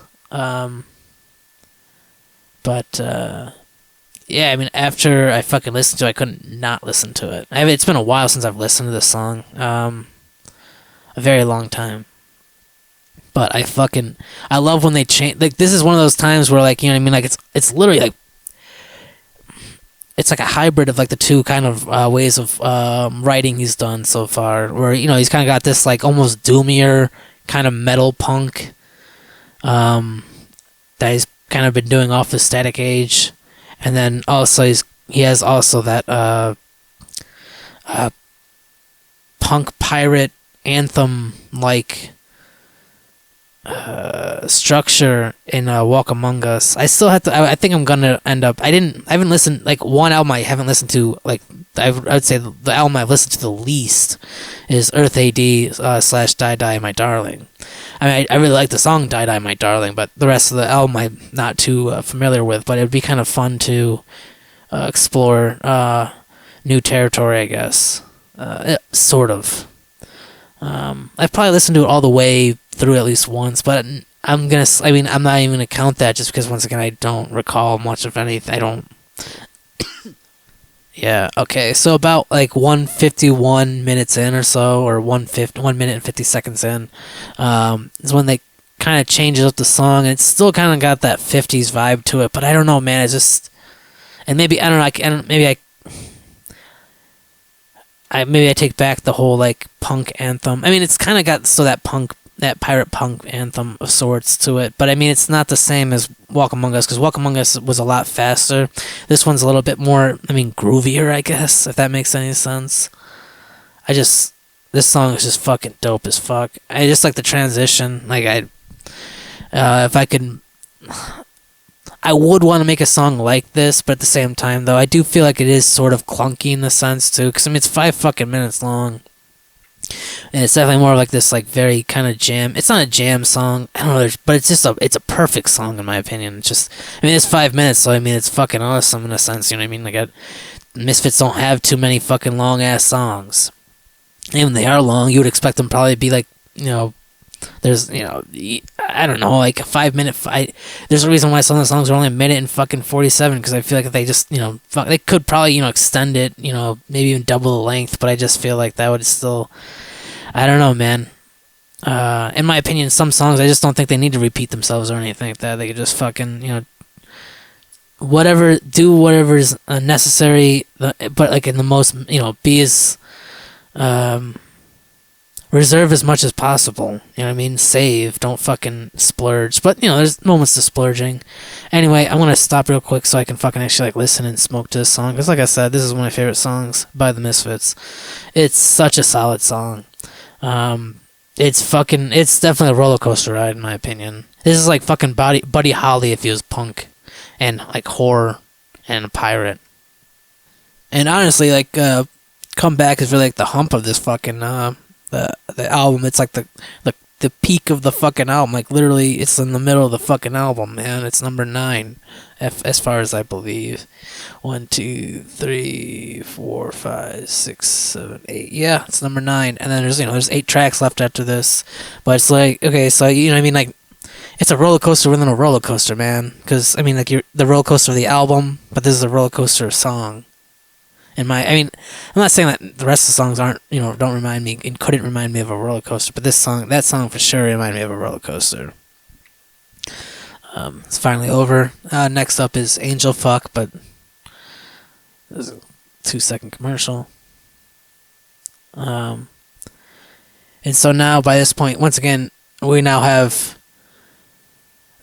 Yeah, I mean, after I fucking listened to it, I couldn't not listen to it. It's been a while since I've listened to this song. A very long time. But I love when they change. Like, this is one of those times where, like, what I mean? Like, it's literally, like, it's like a hybrid of, like, the two kind of ways of writing he's done so far. Where, he's kind of got this, like, almost doomier kind of metal punk that he's kind of been doing off the Static Age. And then also he has also that punk pirate anthem like structure in Walk Among Us. I still have to. I think I'm gonna end up. I haven't listened, like, one album I haven't listened to. Like, I would say the album I've listened to the least is Earth AD / Die Die My Darling. I mean, I really like the song Die Die My Darling, but the rest of the album I'm not too familiar with. But it would be kind of fun to explore new territory, I guess. Sort of. I've probably listened to it all the way through at least once, but I'm not even gonna count that just because once again I don't recall much of anything. I don't. Yeah. Okay. So about like 151 minutes in or so, or 1 minute and 50 seconds in, is when they kind of changes up the song. And it's still kind of got that 50s vibe to it, but I don't know, man. It's just, and maybe I don't know. Maybe I take back the whole like punk anthem. I mean, it's kind of got that pirate punk anthem of sorts to it, but I mean, it's not the same as Walk Among Us, because Walk Among Us was a lot faster. This one's a little bit more, groovier, I guess, if that makes any sense. This song is just fucking dope as fuck. I just like the transition. Like, if I could, I would want to make a song like this, but at the same time, though, I do feel like it is sort of clunky in the sense, too, because, it's 5 fucking minutes long. And it's definitely more like this, like, very kind of jam. It's not a jam song, I don't know, but it's just it's a perfect song, in my opinion. It's just, it's 5 minutes, so, it's fucking awesome in a sense, you know what I mean? Like, Misfits don't have too many fucking long-ass songs. And when they are long, you would expect them probably to be like, there's, I don't know, like a 5 minute fight. There's a reason why some of the songs are only a minute and fucking 47, because I feel like if they just, they could probably, extend it, maybe even double the length, but I just feel like that would still, I don't know, man. In my opinion, some songs, I just don't think they need to repeat themselves or anything like that. They could just fucking, do whatever is necessary, but like in the most, be as, reserve as much as possible. You know what I mean? Save. Don't fucking splurge. But, there's moments to splurging. Anyway, I'm going to stop real quick so I can fucking actually, like, listen and smoke to this song. Because, like I said, this is one of my favorite songs by the Misfits. It's such a solid song. It's definitely a roller coaster ride, in my opinion. This is like fucking Buddy Holly if he was punk. And, like, horror. And a pirate. And honestly, like, Come Back is really, like, the hump of this fucking, the album. It's like the peak of the fucking album. Like literally, it's in the middle of the fucking album, man. It's number 9, as far as I believe. 1, 2, 3, 4, 5, 6, 7, 8. Yeah, it's number 9. And then there's 8 tracks left after this. But it's like, okay, so what I mean, like, it's a roller coaster within a roller coaster, man. Because I mean, like, you're the roller coaster of the album, but this is a roller coaster song. I'm not saying that the rest of the songs aren't, don't remind me and couldn't remind me of a roller coaster, but that song for sure reminded me of a roller coaster. It's finally over. Next up is Angel Fuck, but there's a 2-second commercial. And so now, by this point, once again, we now have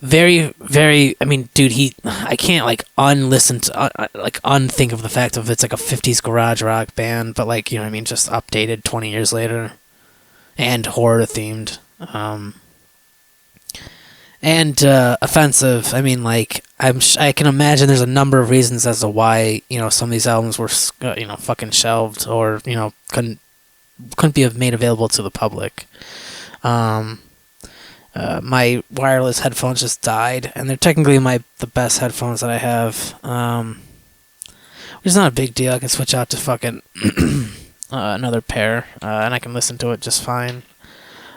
very, very, I mean, dude, I can't, like, unthink of the fact of it's, like, a 50s garage rock band, but, like, just updated 20 years later, and horror-themed, and offensive. I mean, like, I can imagine there's a number of reasons as to why, some of these albums were, fucking shelved, or, couldn't be made available to the public. My wireless headphones just died, and they're technically the best headphones that I have. Which is not a big deal. I can switch out to fucking another pair, and I can listen to it just fine.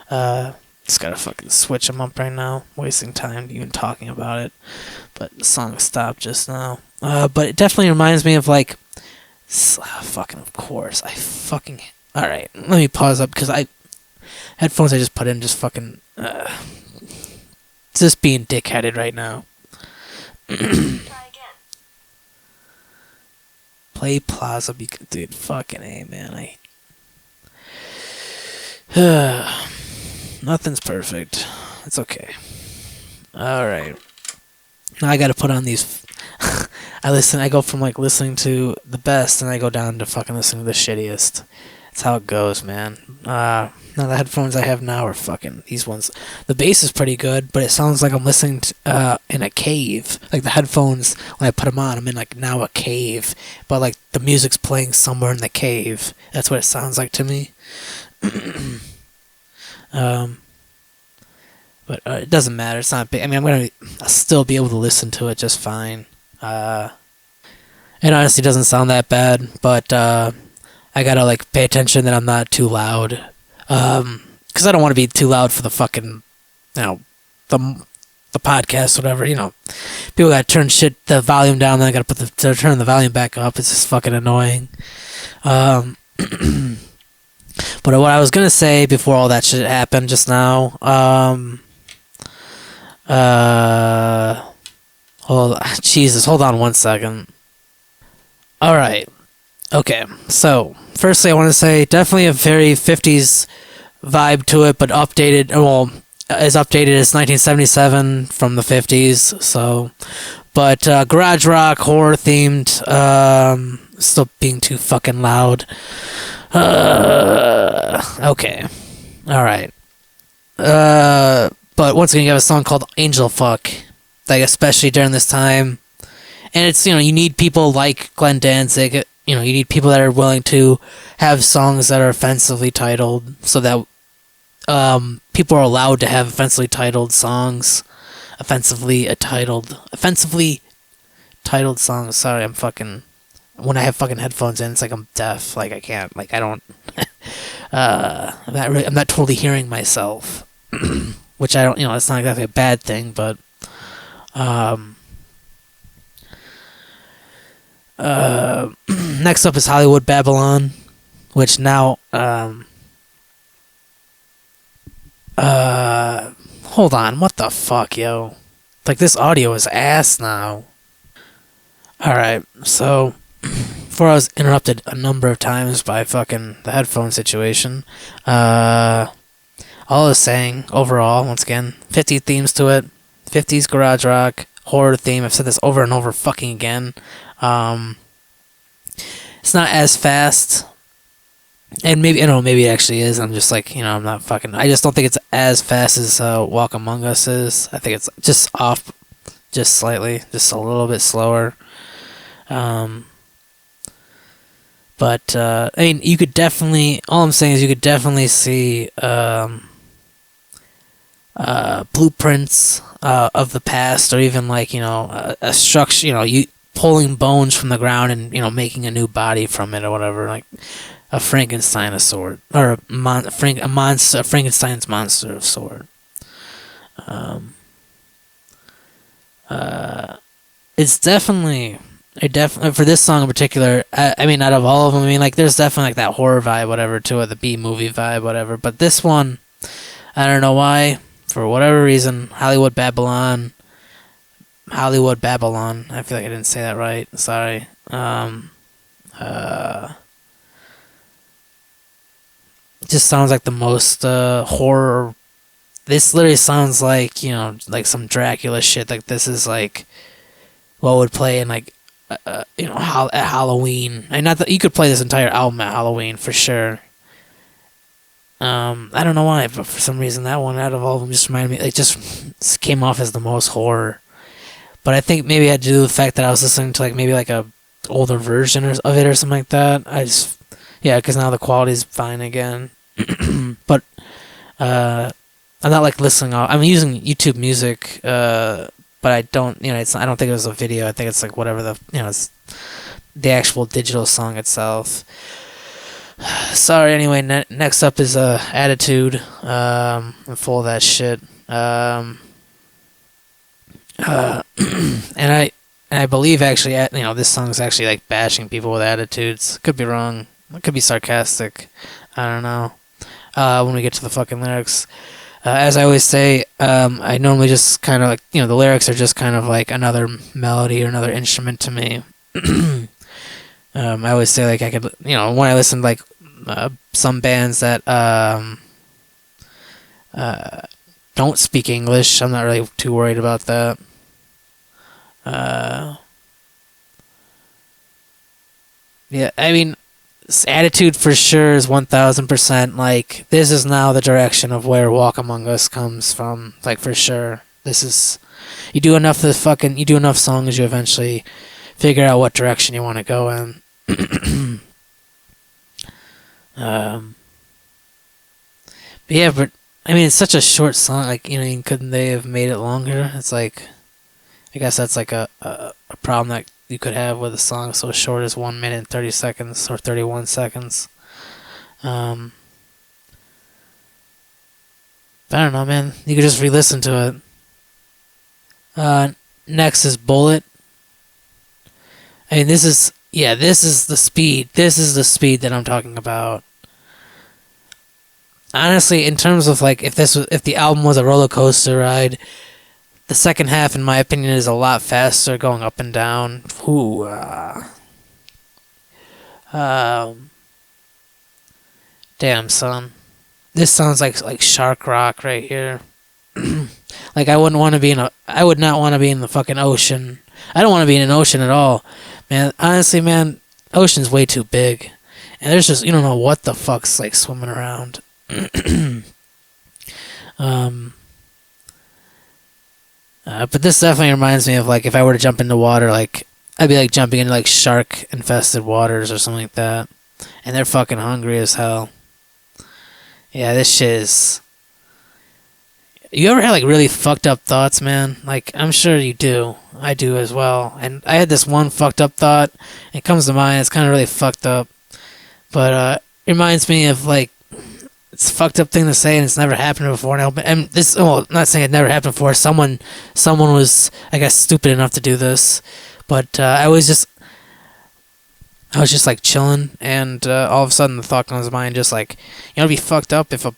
Just gotta fucking switch them up right now. Wasting time even talking about it. But the song stopped just now. But it definitely reminds me of, like, fucking, of course. Alright, let me pause up, because headphones I just put in just fucking, just being dickheaded right now. Try again. Play Plaza, dude, fucking A, man, nothing's perfect. It's okay. Alright. Now I gotta put on these, I go from, like, listening to the best, and I go down to fucking listening to the shittiest. That's how it goes, man. Now the headphones I have now are fucking, these ones, the bass is pretty good, but it sounds like I'm listening to, in a cave. Like, the headphones, when I put them on, I'm in, like, now a cave, but, like, the music's playing somewhere in the cave. That's what it sounds like to me. But it doesn't matter. It's not big. I mean, I'll still be able to listen to it just fine. It honestly doesn't sound that bad, but I gotta, like, pay attention that I'm not too loud. Because I don't want to be too loud for the fucking, the podcast, whatever, People gotta turn the volume down, then I gotta turn the volume back up. It's just fucking annoying. But what I was gonna say before all that shit happened just now, hold on 1 second. Alright. Okay, so, firstly I want to say, definitely a very 50s vibe to it, but updated, well, as updated as 1977 from the 50s, so, but, garage rock, horror themed, still being too fucking loud. Okay, alright. But once again, you have a song called Angel Fuck, like, especially during this time, and it's, you need people like Glenn Danzig. You need people that are willing to have songs that are offensively titled, so that people are allowed to have offensively titled songs. Offensively titled songs. Sorry, I'm fucking... When I have fucking headphones in, it's like I'm deaf. Like, I can't... Like, I don't... I'm not totally hearing myself, which I don't, it's not exactly a bad thing, but um, next up is Hollywood Babylon, which now hold on, what the fuck, yo? Like, this audio is ass now. Alright, so before I was interrupted a number of times by fucking the headphone situation, all I was saying overall, once again, 50 themes to it, 50s garage rock, horror theme. I've said this over and over fucking again. It's not as fast, and maybe maybe it actually is. I'm just like, I'm not fucking. I just don't think it's as fast as Walk Among Us is. I think it's just off, just slightly, just a little bit slower. But I mean, you could definitely. All I'm saying is you could definitely see blueprints of the past, or even like a structure. You pulling bones from the ground and making a new body from it or whatever, like a Frankenstein of sort, or a Frankenstein's monster of sort. It's definitely. For this song in particular, I mean, out of all of them, I mean, like, there's definitely like that horror vibe, whatever, to it, the B movie vibe, whatever. But this one, I don't know why, for whatever reason, Hollywood Babylon. I feel like I didn't say that right. Sorry. Just sounds like the most horror. This literally sounds like like some Dracula shit. Like, this is like what would play in like. At Halloween. And not that you could play this entire album at Halloween for sure. I don't know why, but for some reason that one out of all of them just reminded me. It just came off as the most horror. But I think maybe it had to do with the fact that I was listening to like maybe like a older version of it or something like that. Because now the quality's fine again. But I'm not like listening. I'm using YouTube Music. But I don't, I don't think it was a video. I think it's like whatever it's the actual digital song itself. Sorry. Anyway, next up is Attitude. I'm full of that shit. And I believe actually, this song is actually like bashing people with attitudes. Could be wrong. It could be sarcastic. I don't know. When we get to the fucking lyrics. As I always say, I normally just kind of like, the lyrics are just kind of like another melody or another instrument to me. I always say like I could, when I listen to like some bands that don't speak English, I'm not really too worried about that. Yeah, I mean, Attitude for sure is 1000%. Like, this is now the direction of where Walk Among Us comes from. Like, for sure. This is. You do enough songs, you eventually figure out what direction you want to go in. But yeah, but I mean, it's such a short song. Like, couldn't they have made it longer? It's like, I guess that's like a problem that you could have with a song so short as 1 minute and 30 seconds or 31 seconds. I don't know, man. You could just re-listen to it. Next is Bullet. I mean, this is the speed. This is the speed that I'm talking about. Honestly, in terms of like, if the album was a roller coaster ride, the second half, in my opinion, is a lot faster, going up and down. Ooh. Damn, son. This sounds like shark rock right here. Like, I would not want to be in the fucking ocean. I don't want to be in an ocean at all. Man, honestly, man, ocean's way too big. And there's just, you don't know what the fuck's like swimming around. But this definitely reminds me of like if I were to jump into water, like I'd be like jumping into like shark infested waters or something like that, and they're fucking hungry as hell. Yeah, this shit is. You ever had like really fucked up thoughts, man? Like, I'm sure you do. I do as well. And I had this one fucked up thought. It comes to mind. It's kind of really fucked up, but it reminds me of like it's a fucked up thing to say, and it's never happened before. And this, well, not saying it never happened before. Someone was, I guess, stupid enough to do this, but I was just like chilling, and all of a sudden the thought comes to mind, just like, it'd be fucked up if a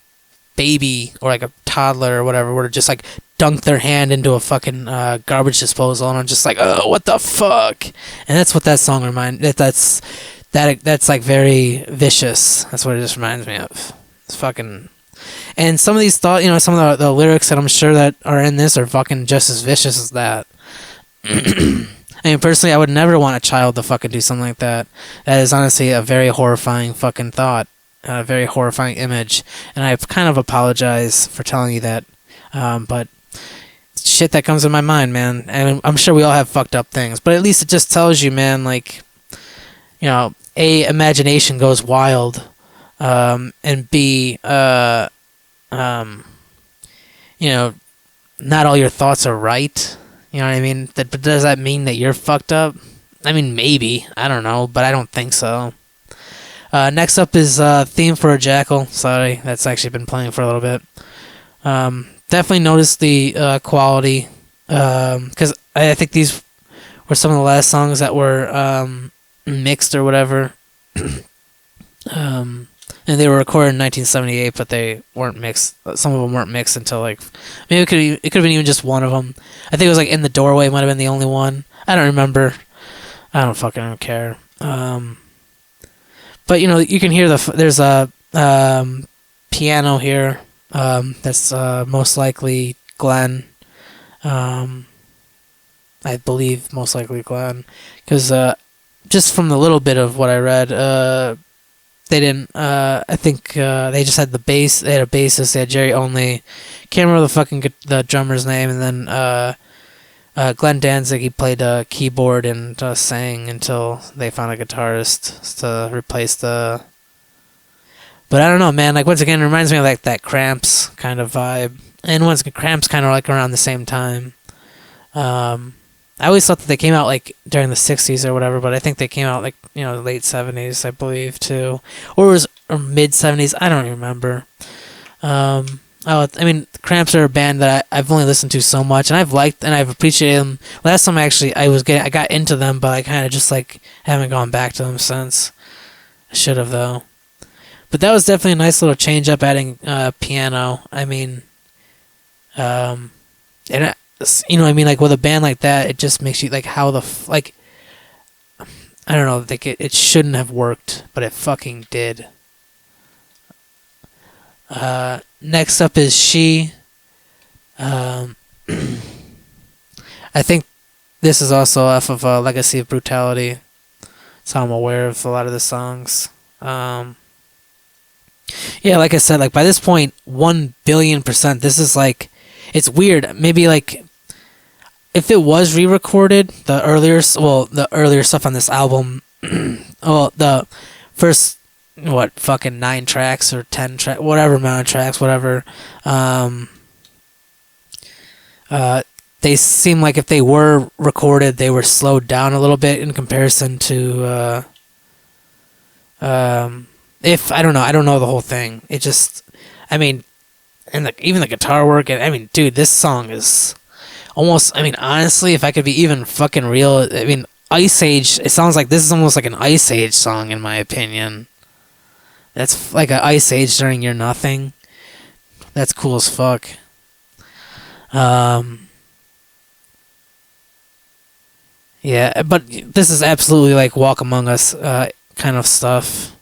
baby or like a toddler or whatever were to just like dunk their hand into a fucking garbage disposal, and I'm just like, oh, what the fuck? And that's what that song that's like very vicious. That's what it just reminds me of. It's fucking, and some of these thought, some of the lyrics that I'm sure that are in this are fucking just as vicious as that. I mean, personally, I would never want a child to fucking do something like that. That is honestly a very horrifying fucking thought, a very horrifying image, and I kind of apologize for telling you that. But shit that comes in my mind, man, and I'm sure we all have fucked up things, but at least it just tells you, man, like, A, imagination goes wild, and B, not all your thoughts are right. You know what I mean? But does that mean that you're fucked up? I mean, maybe. I don't know, but I don't think so. Next up is Theme for a Jackal. Sorry, that's actually been playing for a little bit. Definitely noticed the quality, because I think these were some of the last songs that were mixed or whatever. And they were recorded in 1978, but they weren't mixed. Some of them weren't mixed until like, maybe it could have been even just one of them. I think it was like In the Doorway might have been the only one. I don't remember. I don't care. But you can hear there's a piano here. That's most likely Glenn. I believe most likely Glenn, because just from the little bit of what I read, they didn't. I think they just had the bass. They had a bassist. They had Jerry Only. Can't remember the drummer's name. And then Glenn Danzig. He played keyboard and sang until they found a guitarist to replace the. But I don't know, man. Like, once again, it reminds me of like that Cramps kind of vibe. And once Cramps kind of like around the same time. I always thought that they came out like during the 60s or whatever, but I think they came out like, late 70s, I believe, too. Or mid 70s, I don't remember. Cramps are a band that I've only listened to so much, and I've liked and I've appreciated them. Last time I got into them, but I kind of just like haven't gone back to them since. I should have, though. But that was definitely a nice little change up, adding piano. I mean, and like with a band like that, it just makes you like, how I don't know, like it shouldn't have worked, but it fucking did. Next up is She. I think this is also off of Legacy of Brutality. That's how I'm aware of a lot of the songs. Yeah, like I said, like by this point, 1,000,000,000%, this is like, it's weird. Maybe like, if it was re-recorded, the earlier stuff on this album, well, the first, fucking 9 tracks or 10 tracks, whatever amount of tracks, whatever, they seem like if they were recorded, they were slowed down a little bit in comparison to, if, I don't know the whole thing. It just, I mean, and even the guitar work, and I mean, dude, this song is almost, I mean, honestly, if I could be even fucking real, I mean, Ice Age, it sounds like this is almost like an Ice Age song, in my opinion. That's like an Ice Age during Your Nothing. That's cool as fuck. Yeah, but this is absolutely like Walk Among Us kind of stuff.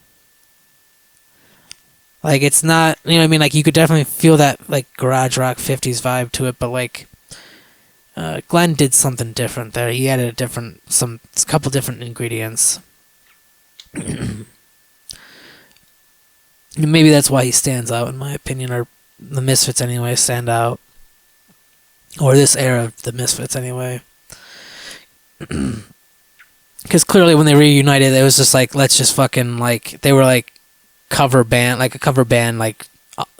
Like, it's not, you know what I mean? Like, you could definitely feel that, like, garage rock 50s vibe to it, but, like, Glenn did something different there. He added a couple different ingredients. Maybe that's why he stands out, in my opinion, or the Misfits, anyway, stand out. Or this era of the Misfits, anyway. Because clearly when they reunited, it was just like, let's just fucking, like, they were, like, a cover band, like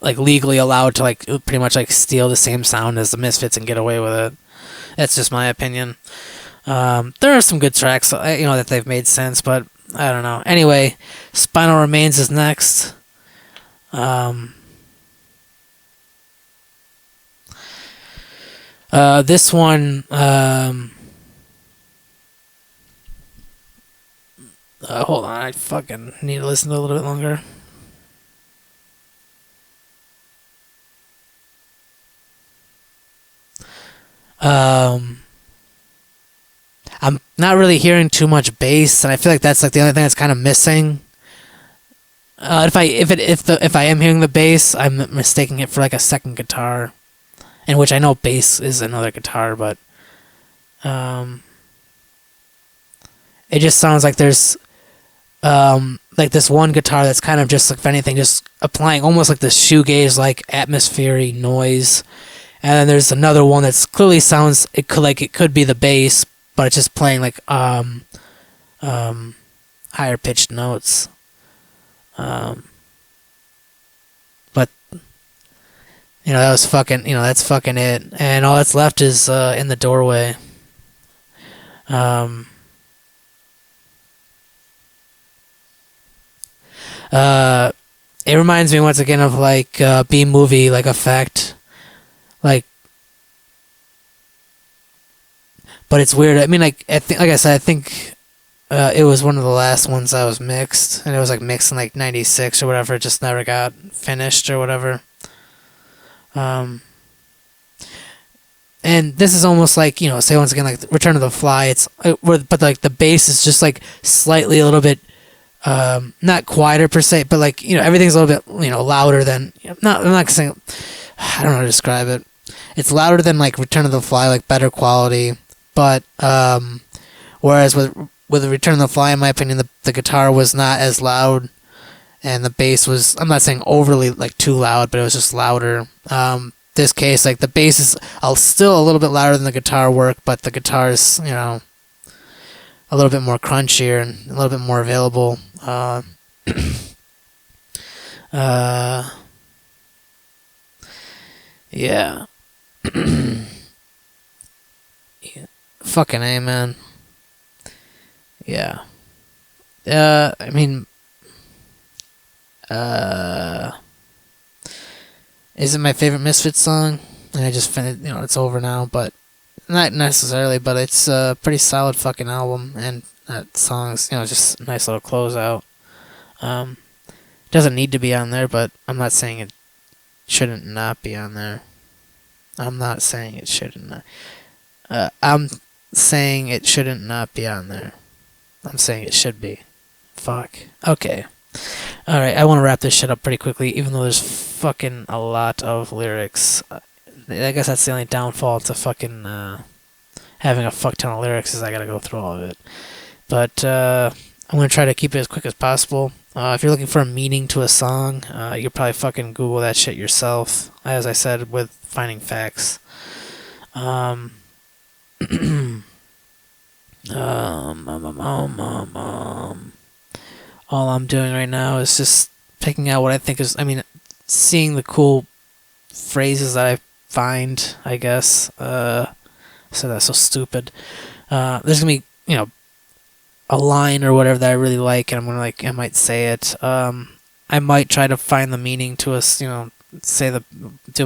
legally allowed to like pretty much like steal the same sound as the Misfits and get away with it. That's just my opinion. There are some good tracks, that they've made since, but I don't know. Anyway, Spinal Remains is next. This one, hold on, I fucking need to listen to it a little bit longer. Um, I'm not really hearing too much bass, and I feel like that's like the only thing that's kind of missing. If I am hearing the bass, I'm mistaking it for like a second guitar, in which I know bass is another guitar, but um, it just sounds like this one guitar that's kind of just like, if anything, just applying almost like the shoegaze like atmospheric noise, and then there's another one that's clearly sounds it could be the bass, but it's just playing like um higher pitched notes. Um, but that was fucking that's fucking it, and all that's left is in the doorway. Um, uh, it reminds me once again of like B movie like effect, like, but it's weird. I mean, like I said, I think it was one of the last ones that was mixed, and it was like mixed in like '96 or whatever. It just never got finished or whatever. Um, and this is almost like say once again like Return of the Fly. But like the bass is just like slightly a little bit not quieter per se, but like everything's a little bit louder than not. I'm not saying, I don't know how to describe it. It's louder than like Return of the Fly, like better quality, but whereas with Return of the Fly, in my opinion, the guitar was not as loud, and the bass was, I'm not saying overly like too loud, but it was just louder. This case, like the bass is still a little bit louder than the guitar work, but the guitar is a little bit more crunchier and a little bit more available. Yeah. Yeah. Fucking A, man. Yeah. I mean, is it my favorite Misfits song? And I just finished, it's over now, but not necessarily, but it's a pretty solid fucking album, and that song's, just a nice little closeout. Doesn't need to be on there, but I'm not saying it shouldn't not be on there. I'm not saying it shouldn't not. I'm saying it shouldn't not be on there. I'm saying it should be. Fuck. Okay. Alright, I want to wrap this shit up pretty quickly, even though there's fucking a lot of lyrics. I guess that's the only downfall to fucking having a fuck ton of lyrics, is I gotta go through all of it. But I'm gonna try to keep it as quick as possible. If you're looking for a meaning to a song, you could probably fucking Google that shit yourself, as I said, with finding facts. Um, all I'm doing right now is just picking out what I think is, seeing the cool phrases that I find, I guess. So that's so stupid. There's gonna be, a line or whatever that I really like, and I'm gonna I might say it. I might try to find the meaning to us, do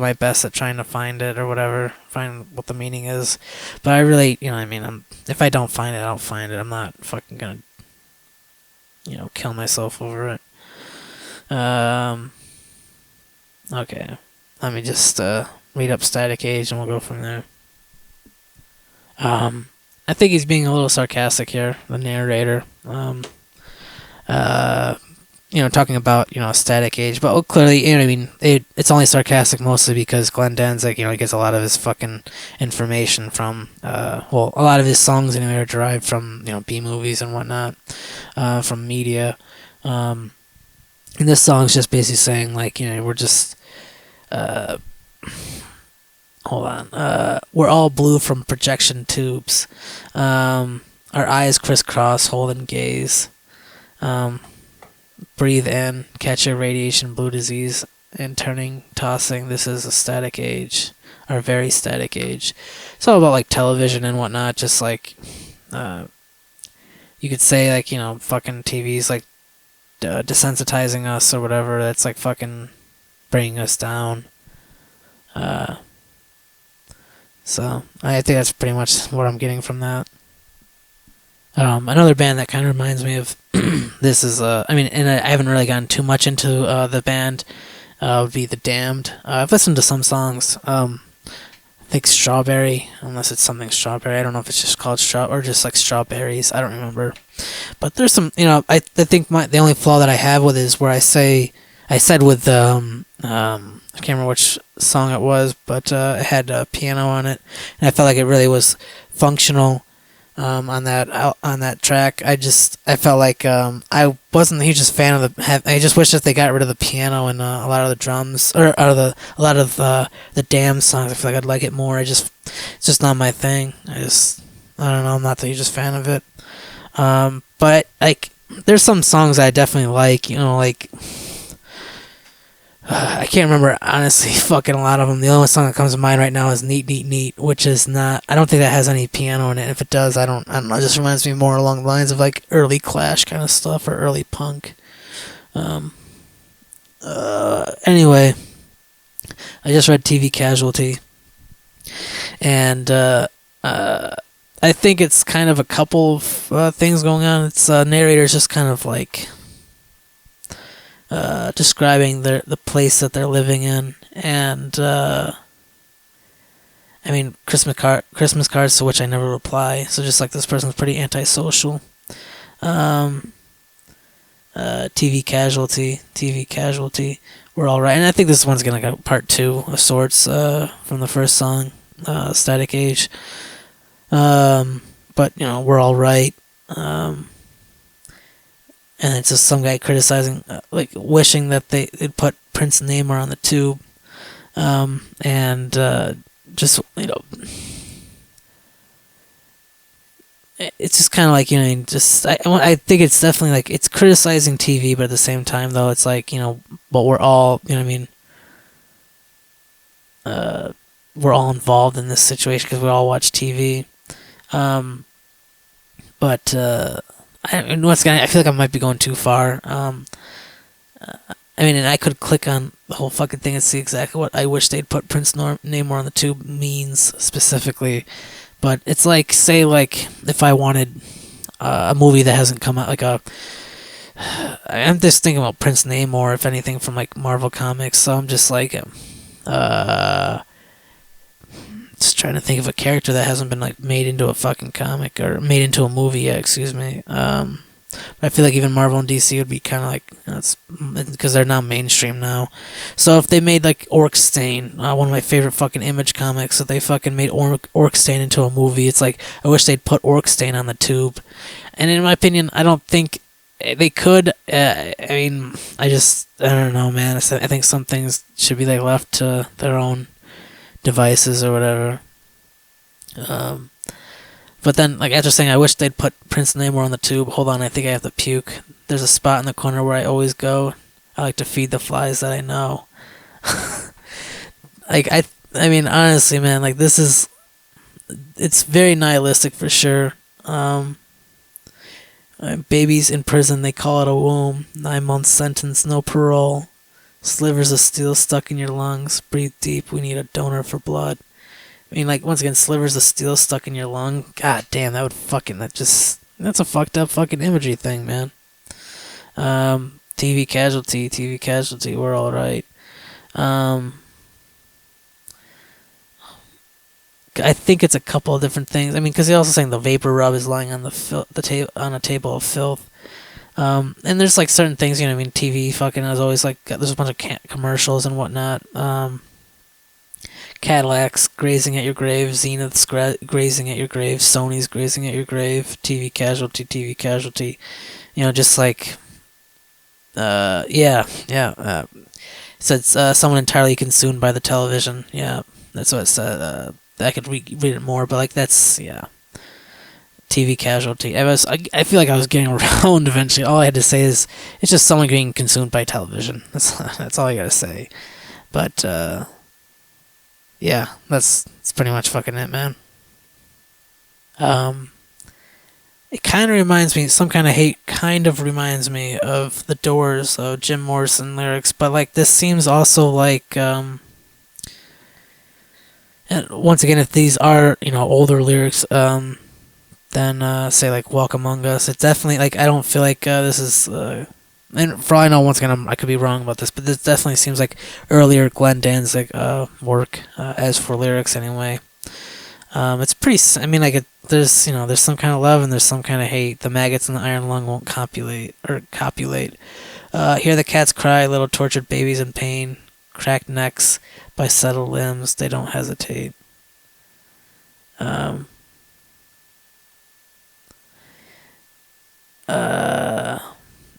my best at trying to find it or whatever, find what the meaning is. But I really, if I don't find it, I don't find it. I'm not fucking gonna, kill myself over it. Okay. Let me just read up Static Age, and we'll go from there. I think he's being a little sarcastic here, the narrator. Talking about, Static Age, but clearly, it's only sarcastic mostly because Glenn Danzig, he gets a lot of his fucking information from, a lot of his songs anyway are derived from, B movies and whatnot, from media. And this song's just basically saying, like, we're just, hold on. We're all blue from projection tubes. Our eyes crisscross, hold and gaze. Breathe in, catch a radiation blue disease, and turning, tossing. This is a static age, or very static age. It's all about like television and whatnot. Just like, you could say like fucking TV's like desensitizing us or whatever. That's like fucking bringing us down. So I think that's pretty much what I'm getting from that. Another band that kind of reminds me of this is I mean, and I haven't really gotten too much into the band. Would be the Damned. I've listened to some songs. I think Strawberry, unless it's something Strawberry. I don't know if it's just called Straw or just like Strawberries. I don't remember. But there's some, I think the only flaw that I have with it is where I said with I can't remember which song it was, but it had a piano on it, and I felt like it really was functional on that track. I felt like I wasn't the hugest fan of the. I just wish that they got rid of the piano and a lot of the drums, or out of a lot of the Damn songs. I feel like I'd like it more. It's just not my thing. I don't know. I'm not the hugest fan of it. But like, there's some songs I definitely like. Like. I can't remember, honestly, fucking a lot of them. The only song that comes to mind right now is Neat, Neat, Neat, which is not, I don't think that has any piano in it. If it does, I don't know, it just reminds me more along the lines of like early Clash kind of stuff or early punk. Anyway, I just read TV Casualty, and I think it's kind of a couple of things going on. Its narrator's just kind of like describing the place that they're living in, and I mean Christmas cards to which I never reply. So just like, this person's pretty antisocial. TV Casualty, we're all right, and I think this one's gonna go part 2 of sorts from the first song, Static Age. But we're all right. And it's just some guy criticizing, like wishing that they'd put Prince Namor on the tube, and just it's just kind of like just I think it's definitely like it's criticizing TV, but at the same time though it's like but we're all we're all involved in this situation because we all watch TV, but. I feel like I might be going too far. I mean, and I could click on the whole fucking thing and see exactly what I wish they'd put Prince Namor on the tube means specifically. But it's like, say, like, if I wanted a movie that hasn't come out, like I'm just thinking about Prince Namor, if anything, from like Marvel Comics. So I'm just like, just trying to think of a character that hasn't been like made into a fucking comic or made into a movie yet. Excuse me. But I feel like even Marvel and DC would be kind of like, it's because they're not mainstream now. So if they made like Orc Stain, one of my favorite fucking Image comics, if they fucking made Orc Stain into a movie, it's like I wish they'd put Orc Stain on the tube. And in my opinion, I don't think they could. I mean, I don't know, man. I think some things should be like left to their own devices or whatever. But then, like, after saying I wish they'd put Prince Namor on the tube, hold on, I think I have to puke. There's a spot in the corner where I always go. I like to feed the flies that I know. Like, I mean, honestly, man, like, it's very nihilistic for sure. Babies in prison, they call it a womb. 9-month sentence, no parole. Slivers of steel stuck in your lungs. Breathe deep. We need a donor for blood. I mean, like, once again, slivers of steel stuck in your lung. God damn, that's a fucked up fucking imagery thing, man. TV Casualty, we're all right. I think it's a couple of different things. I mean, because he's also saying the vapor rub is lying on on a table of filth. And there's like certain things, I mean, TV fucking is always like, there's a bunch of commercials and whatnot. Cadillacs grazing at your grave, Zenith's grazing at your grave, Sony's grazing at your grave, TV Casualty. Just like, yeah. So it's someone entirely consumed by the television. Yeah, that's what it said. I could read it more, but like that's, yeah. TV Casualty. I feel like I was getting around eventually. All I had to say is it's just someone getting consumed by television. That's all I gotta say. But yeah, that's pretty much fucking it, man. It kind of reminds me, some kind of hate kind of reminds me of The Doors, Jim Morrison lyrics, but like this seems also like And once again, if these are older lyrics, than say like "Walk Among Us," it's definitely like I don't feel like this is. And for all I know, once again, I could be wrong about this, but this definitely seems like earlier Glenn Danzig work, as for lyrics anyway. It's pretty. I mean, like there's some kind of love and there's some kind of hate. The maggots in the iron lung won't copulate. Hear the cats cry, little tortured babies in pain, cracked necks by subtle limbs. They don't hesitate.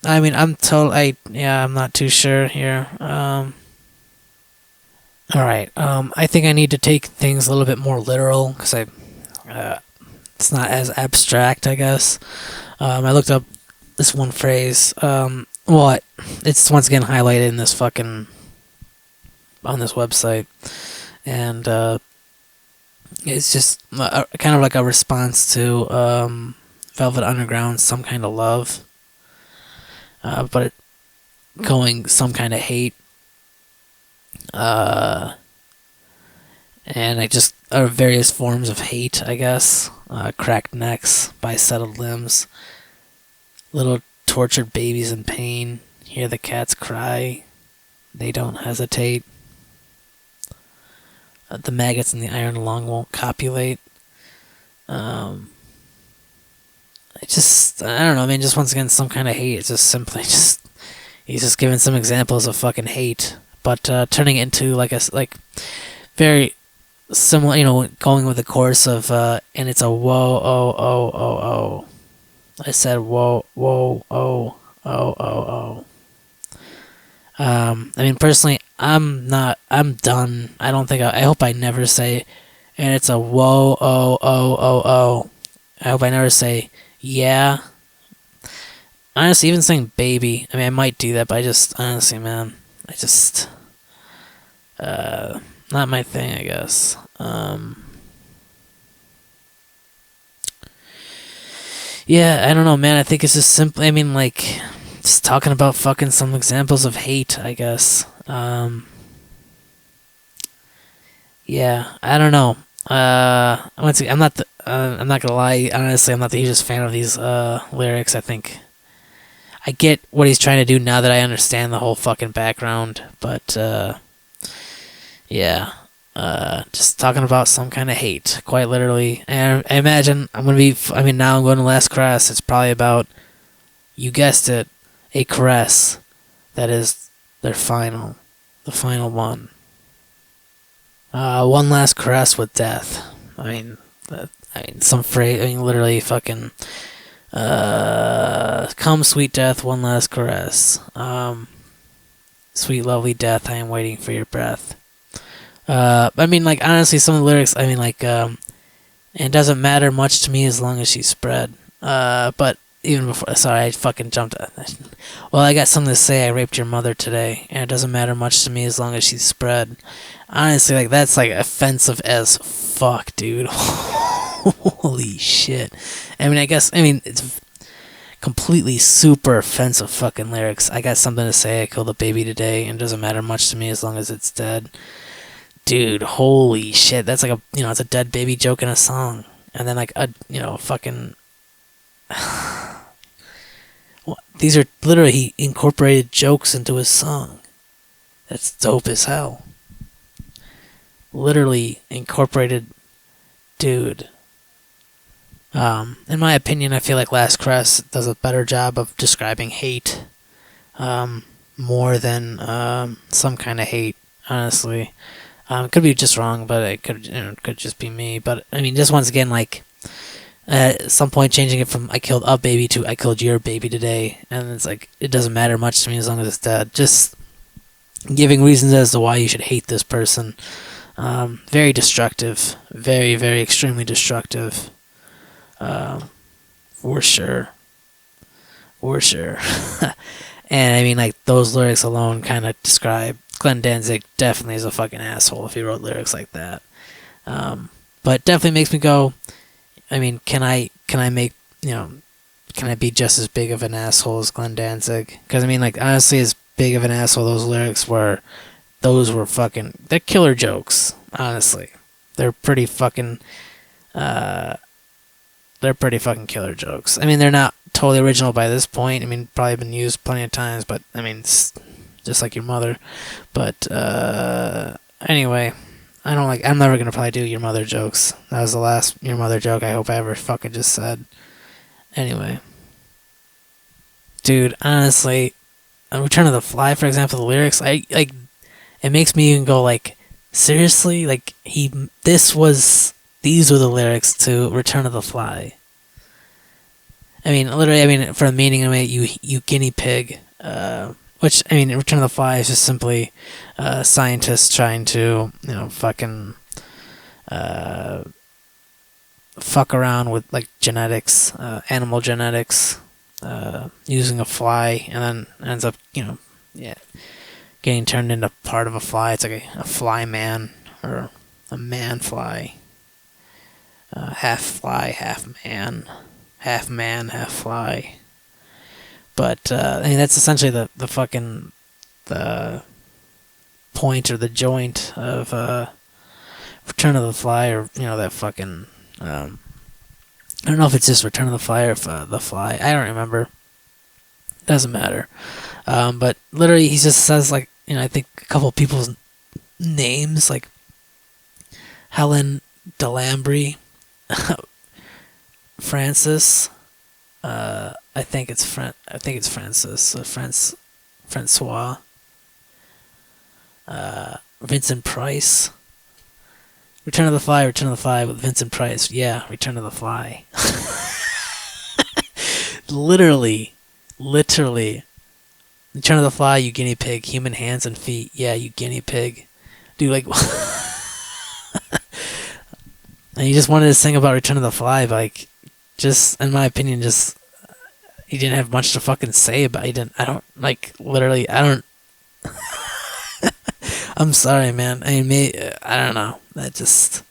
I mean, I'm not too sure here. All right. I think I need to take things a little bit more literal because it's not as abstract, I guess. I looked up this one phrase. It's once again highlighted in this fucking on this website, and it's just kind of like a response to Velvet Underground's "Some Kind of Love," but going "Some Kind of Hate." And I just various forms of hate, I guess. Cracked necks, bisected limbs, little tortured babies in pain. Hear the cats cry. They don't hesitate. The maggots in the iron lung won't copulate. I don't know. I mean, just once again, some kind of hate. It's just simply he's just giving some examples of fucking hate, but turning it into like very similar, going with the chorus of and it's a whoa oh oh oh oh. I said whoa whoa oh oh oh oh. I mean, personally, I'm done. I don't think I hope I never say, and it's a whoa oh oh oh oh. I hope I never say yeah. Honestly, even saying baby, I mean, I might do that, but I just, honestly, man, not my thing, I guess. Yeah, I don't know, man. I think it's just simply, I mean, like, just talking about fucking some examples of hate, I guess. Yeah, I don't know. Once again, I'm not gonna lie. Honestly, I'm not the hugest fan of these lyrics. I think I get what he's trying to do now that I understand the whole fucking background, but yeah, just talking about some kind of hate, quite literally. And I imagine now I'm going to Last Caress. It's probably about, you guessed it, a caress that is the final one. One last caress with death. Some phrase. I mean, literally, fucking. Come, sweet death, one last caress. Sweet, lovely death, I am waiting for your breath. I mean, like, honestly, some of the lyrics, I mean, like, it doesn't matter much to me as long as she's spread. But even before, sorry, I fucking jumped. Well, I got something to say. I raped your mother today, and it doesn't matter much to me as long as she's spread. Honestly, like, that's, like, offensive as fuck, dude. Holy shit. I mean, it's completely super offensive fucking lyrics. I got something to say. I killed a baby today, and it doesn't matter much to me as long as it's dead. Dude, holy shit. That's like it's a dead baby joke in a song. And then, like, fucking. These are literally, he incorporated jokes into his song. That's dope as hell. Literally incorporated, dude. In my opinion, I feel like Last Caress does a better job of describing hate, more than some kind of hate. Honestly, could be just wrong, but it could just be me. But I mean, just once again, like, at some point changing it from "I killed a baby" to "I killed your baby today," and it's like, it doesn't matter much to me as long as it's dead. Just giving reasons as to why you should hate this person. Very destructive, very, very extremely destructive. For sure. And I mean, like, those lyrics alone kind of describe Glenn Danzig. Definitely is a fucking asshole if he wrote lyrics like that. But definitely makes me go, I mean, can I be just as big of an asshole as Glenn Danzig? Because I mean, like, honestly, as big of an asshole those lyrics were, they're killer jokes, honestly. they're pretty fucking uh, they're pretty fucking killer jokes. I mean, they're not totally original by this point. I mean, probably been used plenty of times, but I mean, it's just like your mother. But anyway, I'm never gonna probably do your mother jokes. That was the last your mother joke I hope I ever fucking just said. Anyway, dude, honestly, Return of the Fly, for example, the lyrics, I like, it makes me even go like, seriously, like these were the lyrics to Return of the Fly. I mean, literally, I mean, for the meaning of it, you guinea pig. Which, I mean, Return of the Fly is just simply scientists trying to, fucking fuck around with, like, genetics, animal genetics, using a fly, and then ends up, yeah, getting turned into part of a fly. It's like a fly man, or a man fly. Half man, half fly. But I mean, that's essentially the fucking the point or the joint of Return of the Fly, or that fucking I don't know if it's just Return of the Fly or if, the Fly. I don't remember. Doesn't matter. But literally, he just says, like, I think a couple of people's names, like Helen Delambry, Francis. I think it's Francis. Francois. Vincent Price. Return of the Fly with Vincent Price. Yeah, Return of the Fly. Literally. Return of the Fly, you guinea pig. Human hands and feet. Yeah, you guinea pig. Dude, like... And he just wanted to sing about Return of the Fly, but, like, just, in my opinion, just... He didn't have much to fucking say about it. I don't... I'm sorry, man. I mean, I don't know. That just...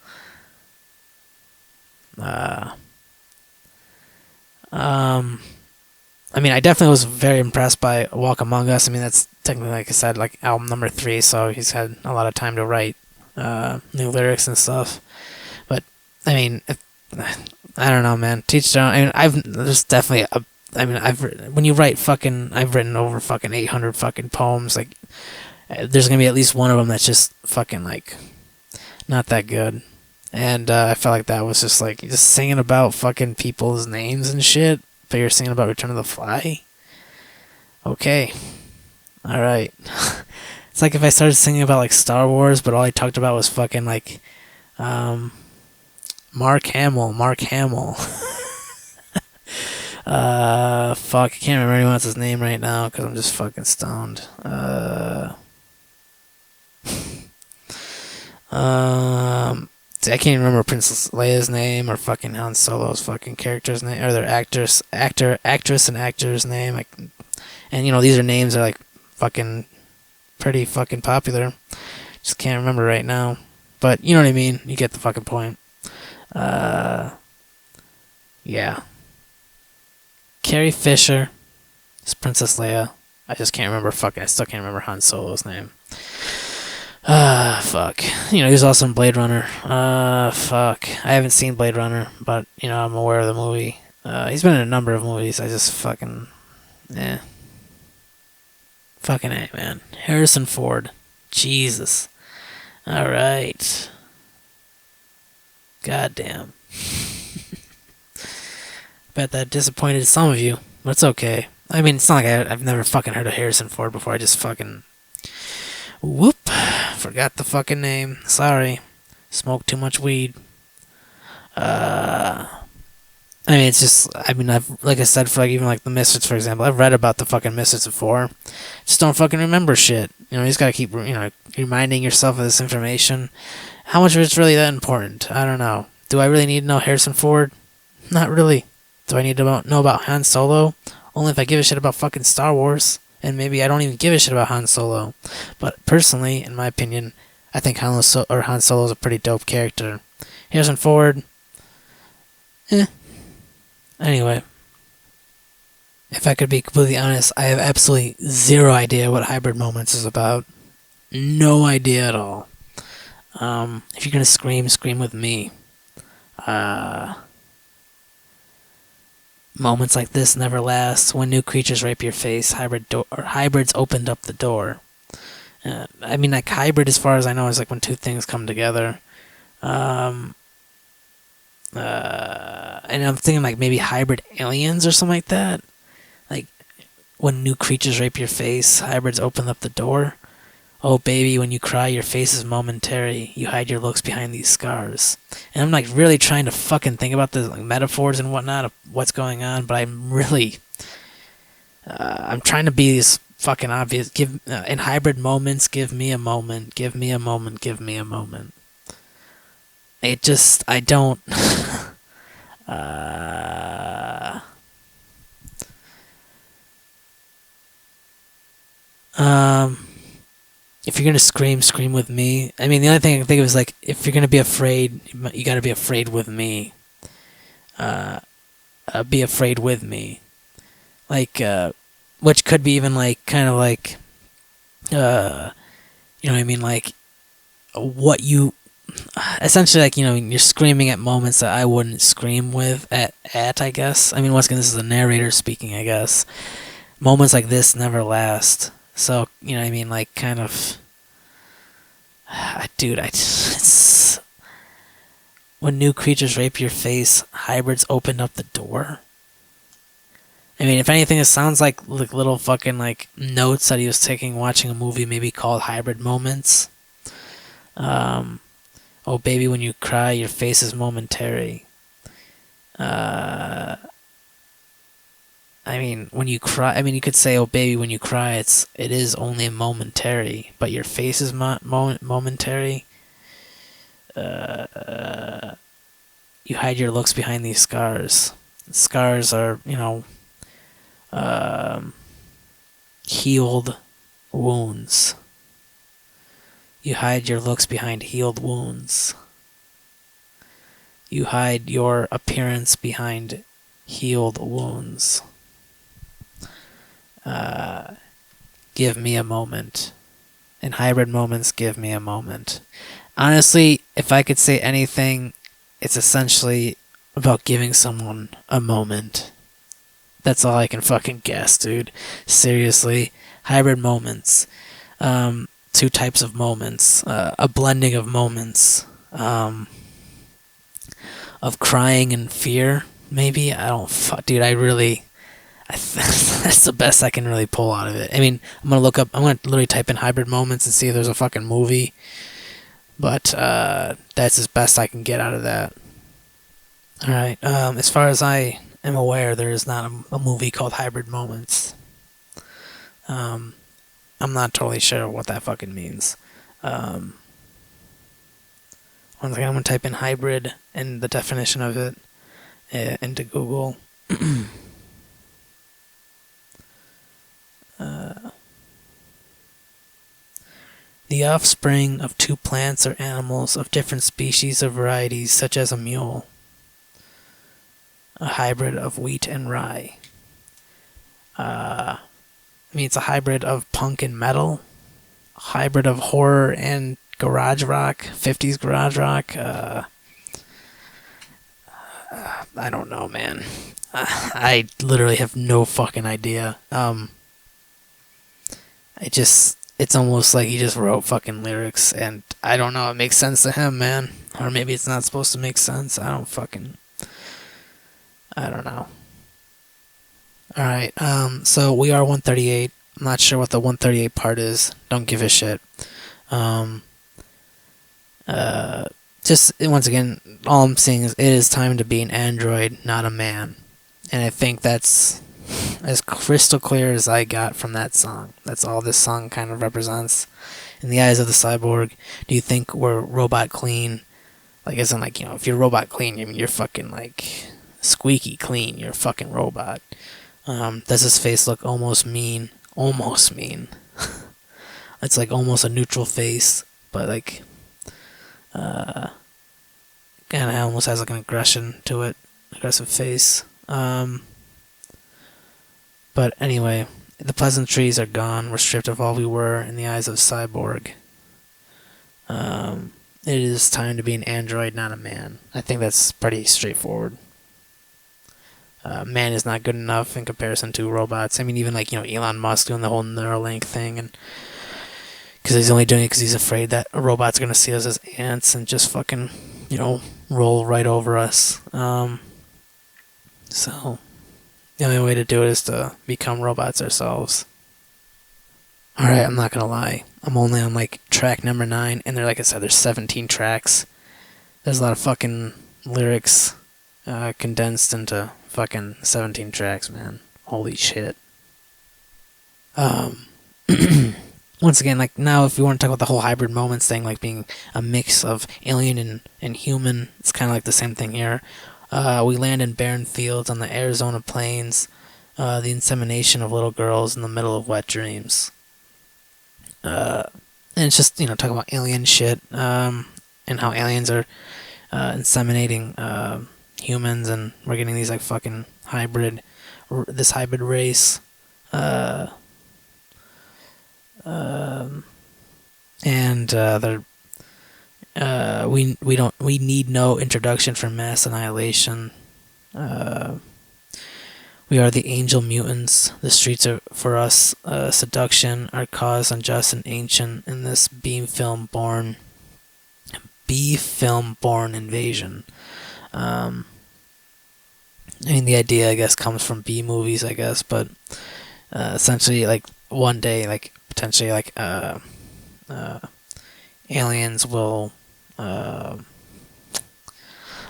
I mean, I definitely was very impressed by Walk Among Us. I mean, that's technically, like I said, like album number 3, so he's had a lot of time to write new lyrics and stuff. But I mean, I don't know, man. Teach their own. I mean, there's definitely when you write fucking, I've written over fucking 800 fucking poems. Like, there's gonna be at least one of them that's just fucking like not that good. And I felt like that was just like just singing about fucking people's names and shit. But you're singing about Return of the Fly? Okay. Alright. It's like if I started singing about, like, Star Wars, but all I talked about was fucking, like, Mark Hamill. Fuck, I can't remember anyone else's name right now, because I'm just fucking stoned. I can't even remember Princess Leia's name or fucking Han Solo's fucking character's name, or their actress and actor's name. Like, and these are names that are like fucking pretty fucking popular. Just can't remember right now, but you know what I mean. You get the fucking point. Yeah. Carrie Fisher is Princess Leia. I just can't remember. I still can't remember Han Solo's name. Fuck. He was also in Blade Runner. Fuck. I haven't seen Blade Runner, but, I'm aware of the movie. He's been in a number of movies. I just fucking... Fucking A, man. Harrison Ford. Jesus. Alright. Goddamn. Bet that disappointed some of you, but it's okay. I mean, it's not like I've never fucking heard of Harrison Ford before. I just fucking... Whoop. Forgot the fucking name. Sorry. Smoked too much weed. I mean, it's just... I mean, like I said, for like even like the Misfits, for example, I've read about the fucking Misfits before. Just don't fucking remember shit. You just gotta keep, reminding yourself of this information. How much of it's really that important? I don't know. Do I really need to know Harrison Ford? Not really. Do I need to know about Han Solo? Only if I give a shit about fucking Star Wars. And maybe I don't even give a shit about Han Solo. But personally, in my opinion, I think Han Solo is a pretty dope character. Harrison Ford... Anyway. If I could be completely honest, I have absolutely zero idea what Hybrid Moments is about. No idea at all. If you're gonna scream, scream with me. Uh, Moments like this never last. When new creatures rape your face, hybrids opened up the door. I mean, like hybrid, as far as I know, is like when two things come together. Um, and I'm thinking like maybe hybrid aliens or something like that. Like when new creatures rape your face, hybrids open up the door. Oh baby, when you cry, your face is momentary. You hide your looks behind these scars. And I'm like really trying to fucking think about the like metaphors and whatnot of what's going on, but I'm really, I'm trying to be as fucking obvious. Give in hybrid moments, give me a moment, give me a moment, give me a moment. It just, I don't. uh, um. If you're gonna scream, scream with me. I mean, the only thing I can think of is like, if you're gonna be afraid, you gotta be afraid with me. Be afraid with me, like, which could be even like kind of like, you know what I mean, like what you, essentially like you're screaming at moments that I wouldn't scream with at I guess. I mean, once again, this is a narrator speaking, I guess. Moments like this never last. So you know what I mean, like kind of. Dude, it's when new creatures rape your face, hybrids opened up the door. I mean, if anything, it sounds like little fucking like notes that he was taking watching a movie, maybe called Hybrid Moments. Oh baby, when you cry, your face is momentary. I mean, when you cry, I mean, you could say, "Oh, baby, when you cry, it is only momentary, but your face is momentary." You hide your looks behind these scars. Scars are, healed wounds. You hide your looks behind healed wounds. You hide your appearance behind healed wounds. Give me a moment. In hybrid moments, give me a moment. Honestly, if I could say anything, it's essentially about giving someone a moment. That's all I can fucking guess, dude. Seriously. Hybrid moments. Two types of moments. A blending of moments. Of crying and fear, maybe? I don't fuck. Dude, I really. That's the best I can really pull out of it. I mean, I'm gonna literally type in hybrid moments and see if there's a fucking movie. But that's as best I can get out of that. Alright, as far as I am aware, there is not a movie called Hybrid Moments. I'm not totally sure what that fucking means. One second, I'm gonna type in hybrid and the definition of it into Google. The offspring of two plants or animals of different species or varieties, such as a mule. A hybrid of wheat and rye. I mean, it's a hybrid of punk and metal. A hybrid of horror and garage rock, 50s garage rock. I don't know, man. I literally have no fucking idea. It's almost like he just wrote fucking lyrics, and I don't know, it makes sense to him, man. Or maybe it's not supposed to make sense. I don't know. Alright, so we are 138. I'm not sure what the 138 part is. Don't give a shit. Just, once again, all I'm saying is it is time to be an android, not a man. And I think that's as crystal clear as I got from that song. That's all this song kind of represents. In the eyes of the cyborg, do you think we're robot clean? Like, isn't like, if you're robot clean, I mean, you're fucking like squeaky clean. You're a fucking robot. Does his face look almost mean? Almost mean. It's like almost a neutral face, but like, kind of almost has like an aggression to it, aggressive face. But anyway, the pleasantries are gone. We're stripped of all we were in the eyes of Cyborg. it is time to be an android, not a man. I think that's pretty straightforward. Man is not good enough in comparison to robots. I mean, even like Elon Musk doing the whole Neuralink thing, and because he's only doing it because he's afraid that a robot's gonna see us as ants and just fucking roll right over us. So the only way to do it is to become robots ourselves. All right, I'm not gonna lie. I'm only on like track number 9, and like I said, there's 17 tracks. There's a lot of fucking lyrics condensed into fucking 17 tracks, man. Holy shit. Once again, like now, if you want to talk about the whole hybrid moments thing, like being a mix of alien and human, it's kind of like the same thing here. We land in barren fields on the Arizona plains. The insemination of little girls in the middle of wet dreams. And it's just talk about alien shit, and how aliens are inseminating humans, and we're getting these like fucking this hybrid race. And they're we need no introduction for mass annihilation. We are the angel mutants. The streets are for us seduction, our cause unjust and ancient in this B-film born invasion. I mean, the idea, I guess, comes from B movies, I guess, but essentially, like one day, like potentially, like aliens will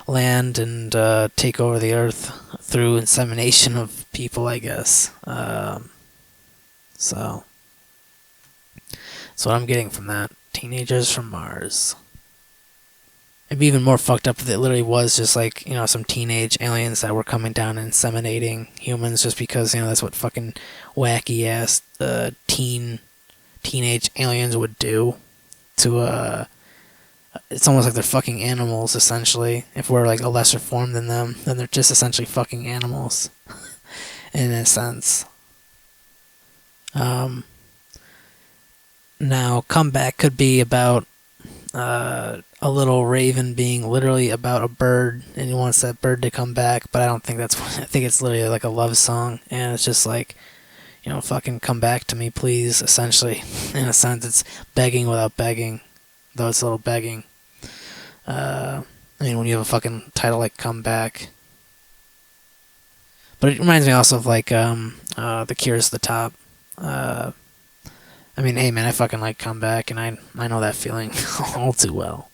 land and take over the earth through insemination of people, I guess. So that's what I'm getting from that. Teenagers from Mars. It'd be even more fucked up if it literally was just like, some teenage aliens that were coming down and inseminating humans just because, that's what fucking wacky ass teenage aliens would do to it's almost like they're fucking animals, essentially. If we're like a lesser form than them, then they're just essentially fucking animals in a sense. Now, Comeback could be about a little raven being literally about a bird, and he wants that bird to come back, but I don't think that's what, I think it's literally like a love song, and it's just like, fucking come back to me, please, essentially. In a sense, it's begging without begging, though it's a little begging. I mean, when you have a fucking title like Come Back. But it reminds me also of like The Cure's The Top. I mean, hey man, I fucking like Come Back, and I know that feeling all too well.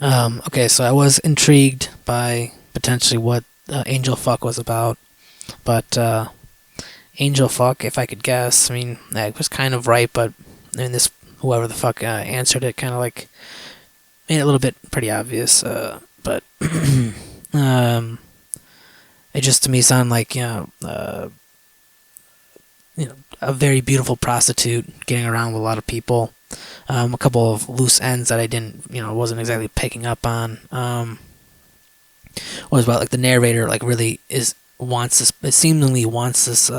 Okay, so I was intrigued by potentially what Angel Fuck was about, but Angel Fuck, if I could guess, I mean, I was kind of right, but I mean, whoever the fuck answered it kind of like made it a little bit pretty obvious, but it just to me sounded like a very beautiful prostitute getting around with a lot of people. A couple of loose ends that I wasn't exactly picking up on. Was about like the narrator like really seemingly wants this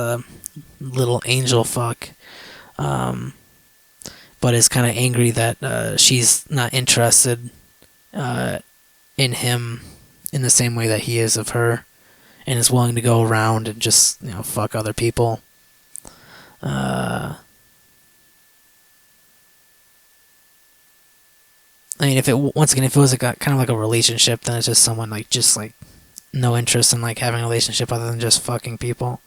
little angel fuck, but is kind of angry that she's not interested in him in the same way that he is of her, and is willing to go around and just fuck other people. I mean, if it was like kind of like a relationship, then it's just someone like no interest in like having a relationship other than just fucking people.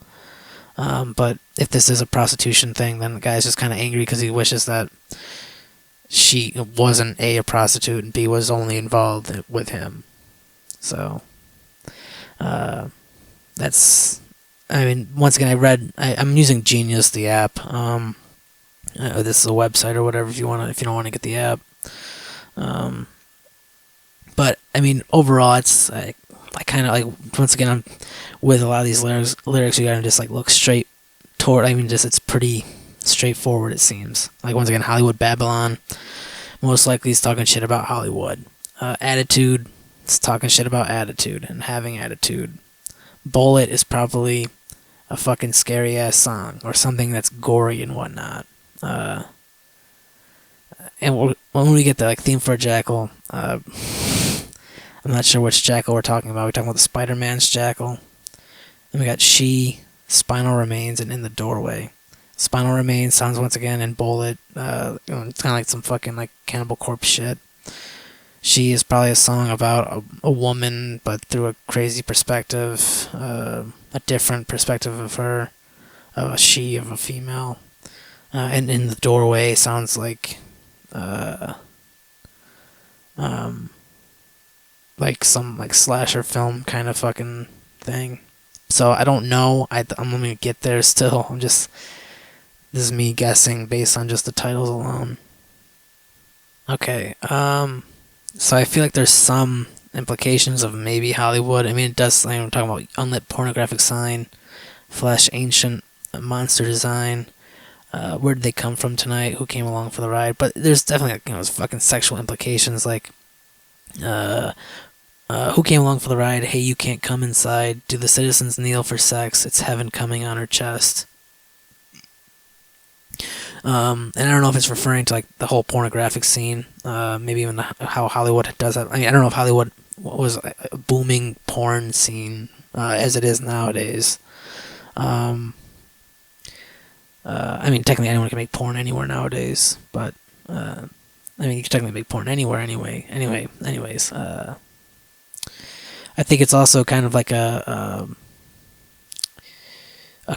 But if this is a prostitution thing, then the guy's just kind of angry because he wishes that she wasn't A, a prostitute, and B, was only involved with him. So, that's, I mean, once again, I'm using Genius, the app. This is a website or whatever if you don't want to get the app. But I mean, overall, it's I kind of like, once again, I'm with a lot of these lyrics, you gotta just like look straight toward. I mean, it's pretty straightforward. It seems like, once again, Hollywood Babylon. Most likely, he's talking shit about Hollywood. Attitude, it's talking shit about attitude and having attitude. Bullet is probably a fucking scary ass song or something that's gory and whatnot. And when we get the like theme for Jackal, I'm not sure which Jackal we're talking about. We're talking about the Spider-Man's Jackal. And we got She, Spinal Remains, and In the Doorway. Spinal Remains sounds once again in Bullet. It's kind of like some fucking like Cannibal Corpse shit. She is probably a song about a woman, but through a crazy perspective, a different perspective of her, of a she, of a female. And In the Doorway sounds like some like slasher film kind of fucking thing. So I don't know. I'm gonna get there still. This is me guessing based on just the titles alone. Okay. So I feel like there's some implications of maybe Hollywood. I mean, it does. I'm talking about unlit pornographic sign, flesh, ancient monster design. Where did they come from tonight? Who came along for the ride? But there's definitely like, fucking sexual implications like, who came along for the ride? Hey, you can't come inside. Do the citizens kneel for sex? It's heaven coming on her chest. And I don't know if it's referring to like the whole pornographic scene. Maybe even how Hollywood does that. I mean, I don't know if Hollywood was a booming porn scene as it is nowadays. I mean, technically anyone can make porn anywhere nowadays, but I mean, you can technically make porn anywhere anyway. Anyways, I think it's also kind of like a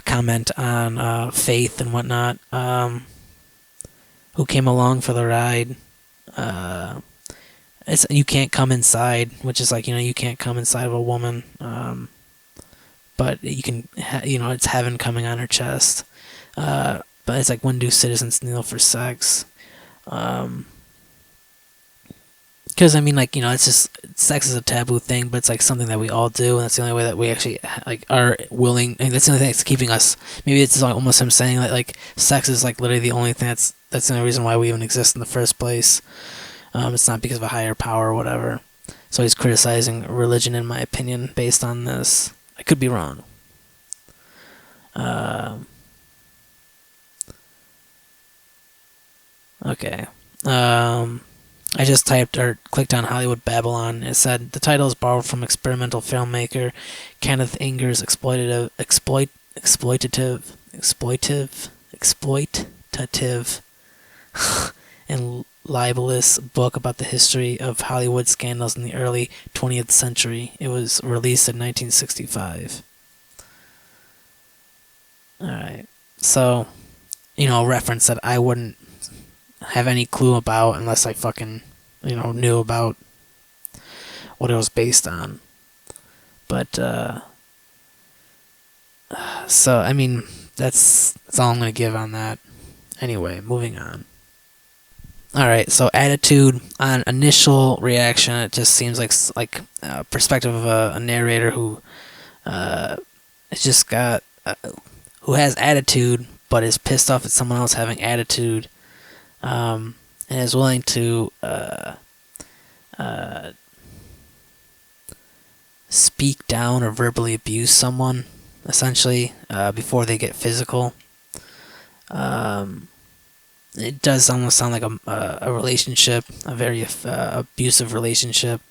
comment on faith and whatnot. Who came along for the ride? You can't come inside, which is like, you can't come inside of a woman, but you can. It's heaven coming on her chest. But it's like, when do citizens kneel for sex? Because I mean, like, it's just, sex is a taboo thing, but it's like something that we all do, and that's the only way that we actually like are willing. And that's the only thing that's keeping us. Maybe it's almost him saying that like sex is like literally the only thing that's the only reason why we even exist in the first place. It's not because of a higher power or whatever. So he's criticizing religion, in my opinion, based on this. I could be wrong. Okay. I just typed or clicked on Hollywood Babylon. It said the title is borrowed from experimental filmmaker Kenneth Anger's exploitative and libelous book about the history of Hollywood scandals in the early 20th century. It was released in 1965. Alright. So, a reference that I wouldn't have any clue about unless I fucking, knew about what it was based on. But, so, I mean, that's all I'm going to give on that. Anyway, moving on. Alright, so attitude, on initial reaction, it just seems like perspective of a narrator who has just got, who has attitude, but is pissed off at someone else having attitude, and is willing to speak down or verbally abuse someone, essentially, before they get physical. It does almost sound like a relationship, a very abusive relationship.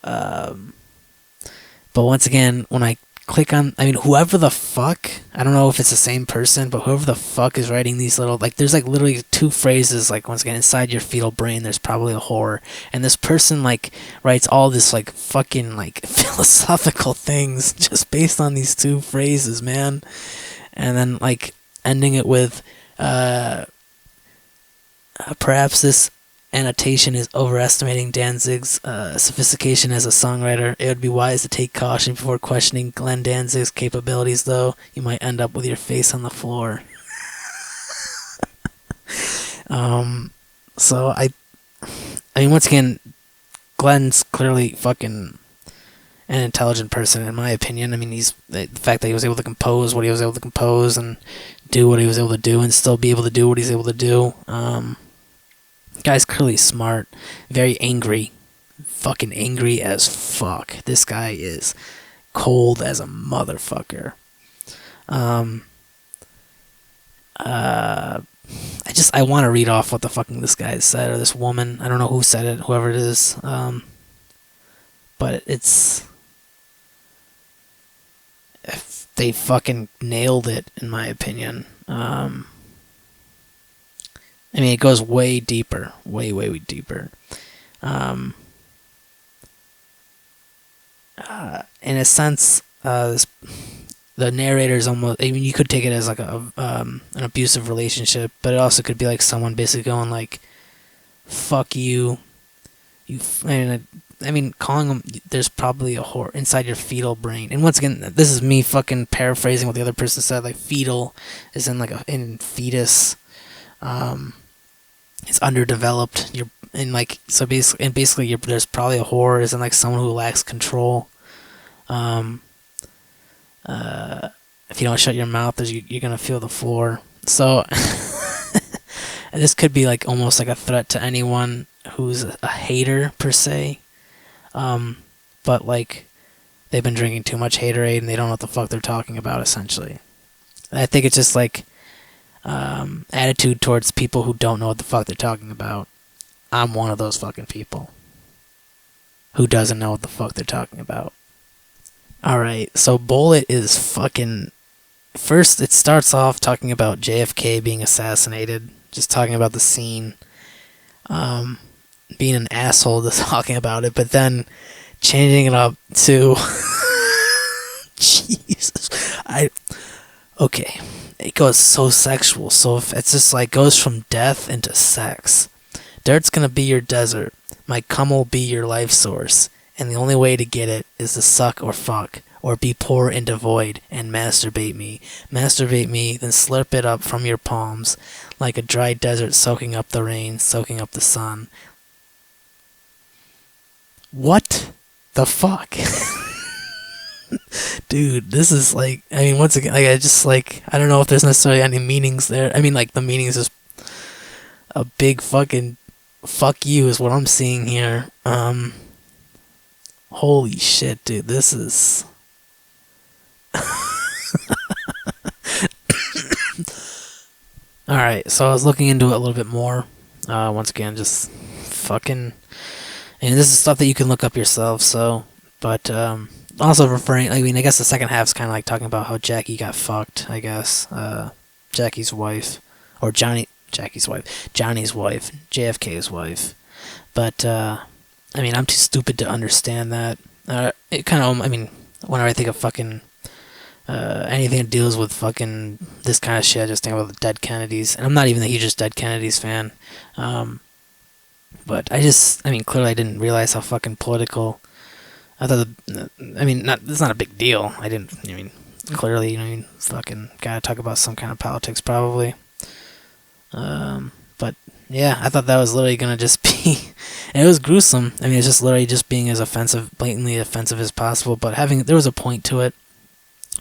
But once again, when I click on, whoever the fuck, I don't know if it's the same person, but whoever the fuck is writing these little, like, there's like literally two phrases, like, once again, inside your fetal brain, there's probably a horror, and this person, like, writes all this, like, fucking, like, philosophical things just based on these two phrases, man, and then, like, ending it with, perhaps this annotation is overestimating Danzig's sophistication as a songwriter. It would be wise to take caution before questioning Glenn Danzig's capabilities, though. You might end up with your face on the floor. So I mean, once again, Glenn's clearly fucking an intelligent person, in my opinion. I mean, the fact that he was able to compose what he was able to compose and do what he was able to do and still be able to do what he's able to do. Guy's clearly smart, very angry, fucking angry as fuck. This guy is cold as a motherfucker. I I want to read off what the fucking this guy said, or this woman. I don't know who said it, whoever it is. But they fucking nailed it, in my opinion. I mean, it goes way deeper, way deeper. In a sense, the narrator is almost. I mean, you could take it as like an abusive relationship, but it also could be like someone basically going like, "Fuck you." I mean, calling them. There's probably a whore inside your fetal brain. And once again, this is me fucking paraphrasing what the other person said. Like fetal is in like in fetus. It's underdeveloped. You're in like so basically there's probably a whore is in like someone who lacks control. If you don't shut your mouth, you're gonna feel the floor. So this could be like almost like a threat to anyone who's a hater per se. But like they've been drinking too much haterade and they don't know what the fuck they're talking about. Essentially, and I think it's just like attitude towards people who don't know what the fuck they're talking about. I'm one of those fucking people who doesn't know what the fuck they're talking about. Alright, so Bullet is fucking... First, it starts off talking about JFK being assassinated. Just talking about the scene. Being an asshole to talking about it. But then changing it up to... Jesus. Okay. It goes so sexual. So it's just like goes from death into sex. Dirt's gonna be your desert. My cum will be your life source. And the only way to get it is to suck or fuck, or be poor and devoid, and masturbate me. Masturbate me, then slurp it up from your palms, like a dry desert soaking up the rain, soaking up the sun. What the fuck? Dude, this is like, I mean, once again, like, I don't know if there's necessarily any meanings there. I mean, like, the meaning is just a big fucking fuck you is what I'm seeing here. Holy shit, dude, this is... Alright, so I was looking into it a little bit more. Once again, just fucking... And this is stuff that you can look up yourself, so... But, also referring... I mean, I guess the second half's kind of like talking about how Jackie got fucked, I guess. Jackie's wife. Or Jackie's wife. Johnny's wife. JFK's wife. But, I mean, I'm too stupid to understand that. It kind of, I mean, whenever I think of fucking anything that deals with fucking this kind of shit, I just think about the dead Kennedys. And I'm not even the hugest dead Kennedys fan. But I mean, clearly I didn't realize how fucking political. I thought, it's not a big deal. Clearly, you know, I mean, fucking gotta talk about some kind of politics probably. But yeah, I thought that was literally gonna just be, and it was gruesome. I mean, it's just literally just being as blatantly offensive as possible. But there was a point to it.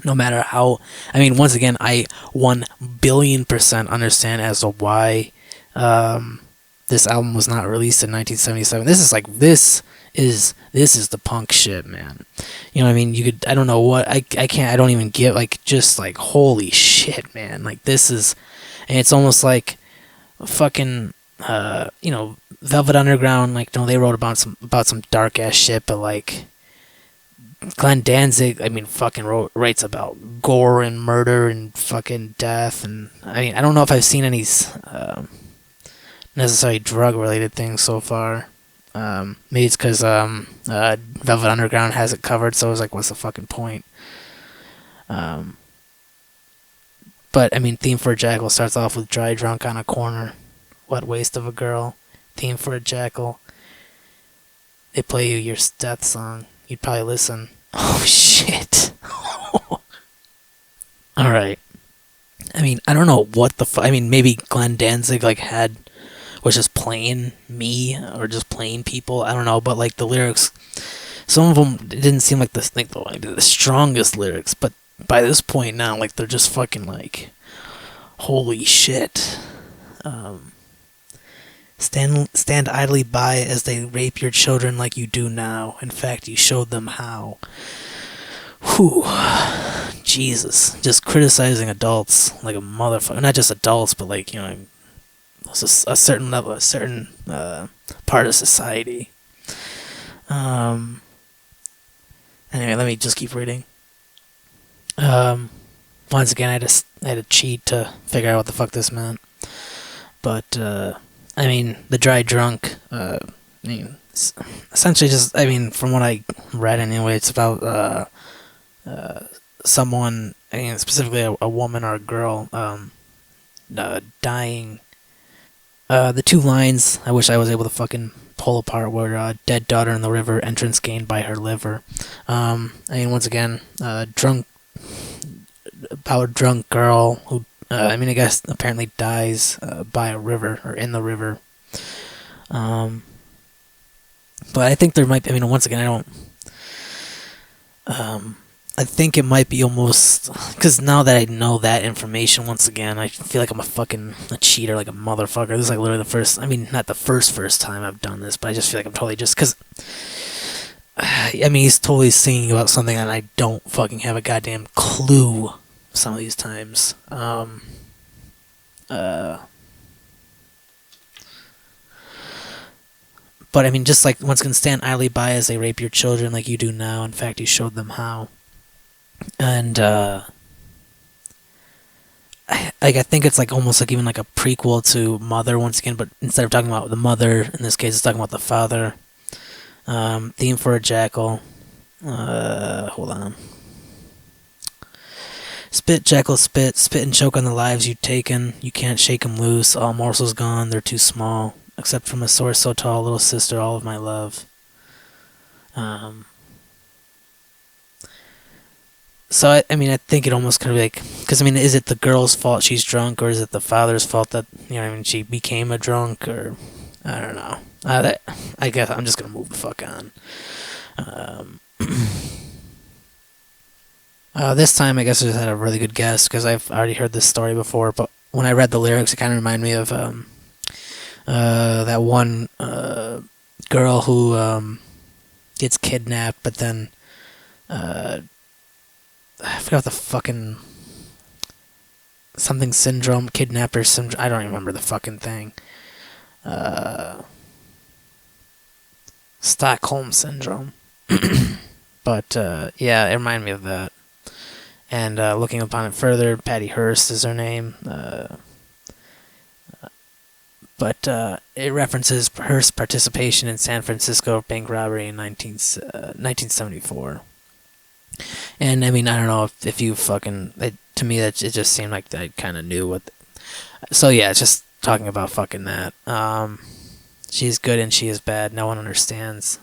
No matter how, I mean, once again, I 1,000,000,000% understand as to why this album was not released in 1977. This is the punk shit, man. You know what I mean? I don't know what, I don't even get, like, just like, holy shit, man. Like, this is, and it's almost like fucking, you know, Velvet Underground, like, you know, they wrote about some dark ass shit, but like, Glenn Danzig, I mean, fucking writes about gore and murder and fucking death, and I mean, I don't know if I've seen any necessarily drug-related things so far. Maybe it's because Velvet Underground has it covered, so I was like, what's the fucking point? But, I mean, Theme for a Jackal starts off with Dry Drunk on a Corner, Wet Waste of a Girl, Theme for a Jackal. They play you your death song. You'd probably listen. Oh, shit. Alright. I mean, I don't know what the fuck. I mean, maybe Glenn Danzig, like, was just playing me, or just playing people. I don't know, but, like, the lyrics, some of them didn't seem like the strongest lyrics, but by this point now, like, they're just fucking, like, holy shit. Stand idly by as they rape your children like you do now. In fact, you showed them how. Whew. Jesus. Just criticizing adults like a motherfucker. Not just adults, but, like, you know, a certain level, a certain part of society. Anyway, let me just keep reading. Once again, I had to cheat to figure out what the fuck this meant. But I mean, the dry drunk. I mean, essentially, just I mean, from what I read anyway, it's about someone. I mean, specifically a woman or a girl dying. The two lines I wish I was able to fucking pull apart were dead daughter in the river, entrance gained by her liver. I mean, once again, drunk, about a drunk girl who, I mean, I guess apparently dies by a river or in the river. But I think there might be, I mean, once again, I think it might be almost, because now that I know that information, once again, I feel like I'm a cheater, like a motherfucker. This is like literally the first, I mean, not the first time I've done this, but I just feel like I'm totally just, because, I mean, he's totally singing about something that I don't fucking have a goddamn clue some of these times. But I mean, just like, once again, stand idly by as they rape your children like you do now. In fact, you showed them how. And I think it's like almost like even like a prequel to Mother once again, but instead of talking about the mother, in this case, it's talking about the father. Theme for a Jackal. Hold on. Spit, jackal, spit and choke on the lives you've taken. You can't shake 'em loose. All morsels gone, they're too small. Except from a source so tall, little sister, all of my love. So, I mean, I think it almost could be like, because, I mean, is it the girl's fault she's drunk, or is it the father's fault that, you know, I mean, she became a drunk, or, I don't know. I guess I'm just going to move the fuck on. This time, I guess I just had a really good guess, because I've already heard this story before, but when I read the lyrics, it kind of reminded me of, that one, girl who, gets kidnapped, but then, I forgot the fucking something syndrome, kidnapper syndrome. I don't even remember the fucking thing. Stockholm syndrome. But yeah, it reminded me of that. And looking upon it further, Patty Hearst is her name. But it references Hearst's participation in San Francisco bank robbery in 1974. And I mean, I don't know if you fucking, to me that it just seemed like I kind of knew what. So yeah, it's just talking about fucking that. She's good and she is bad. No one understands.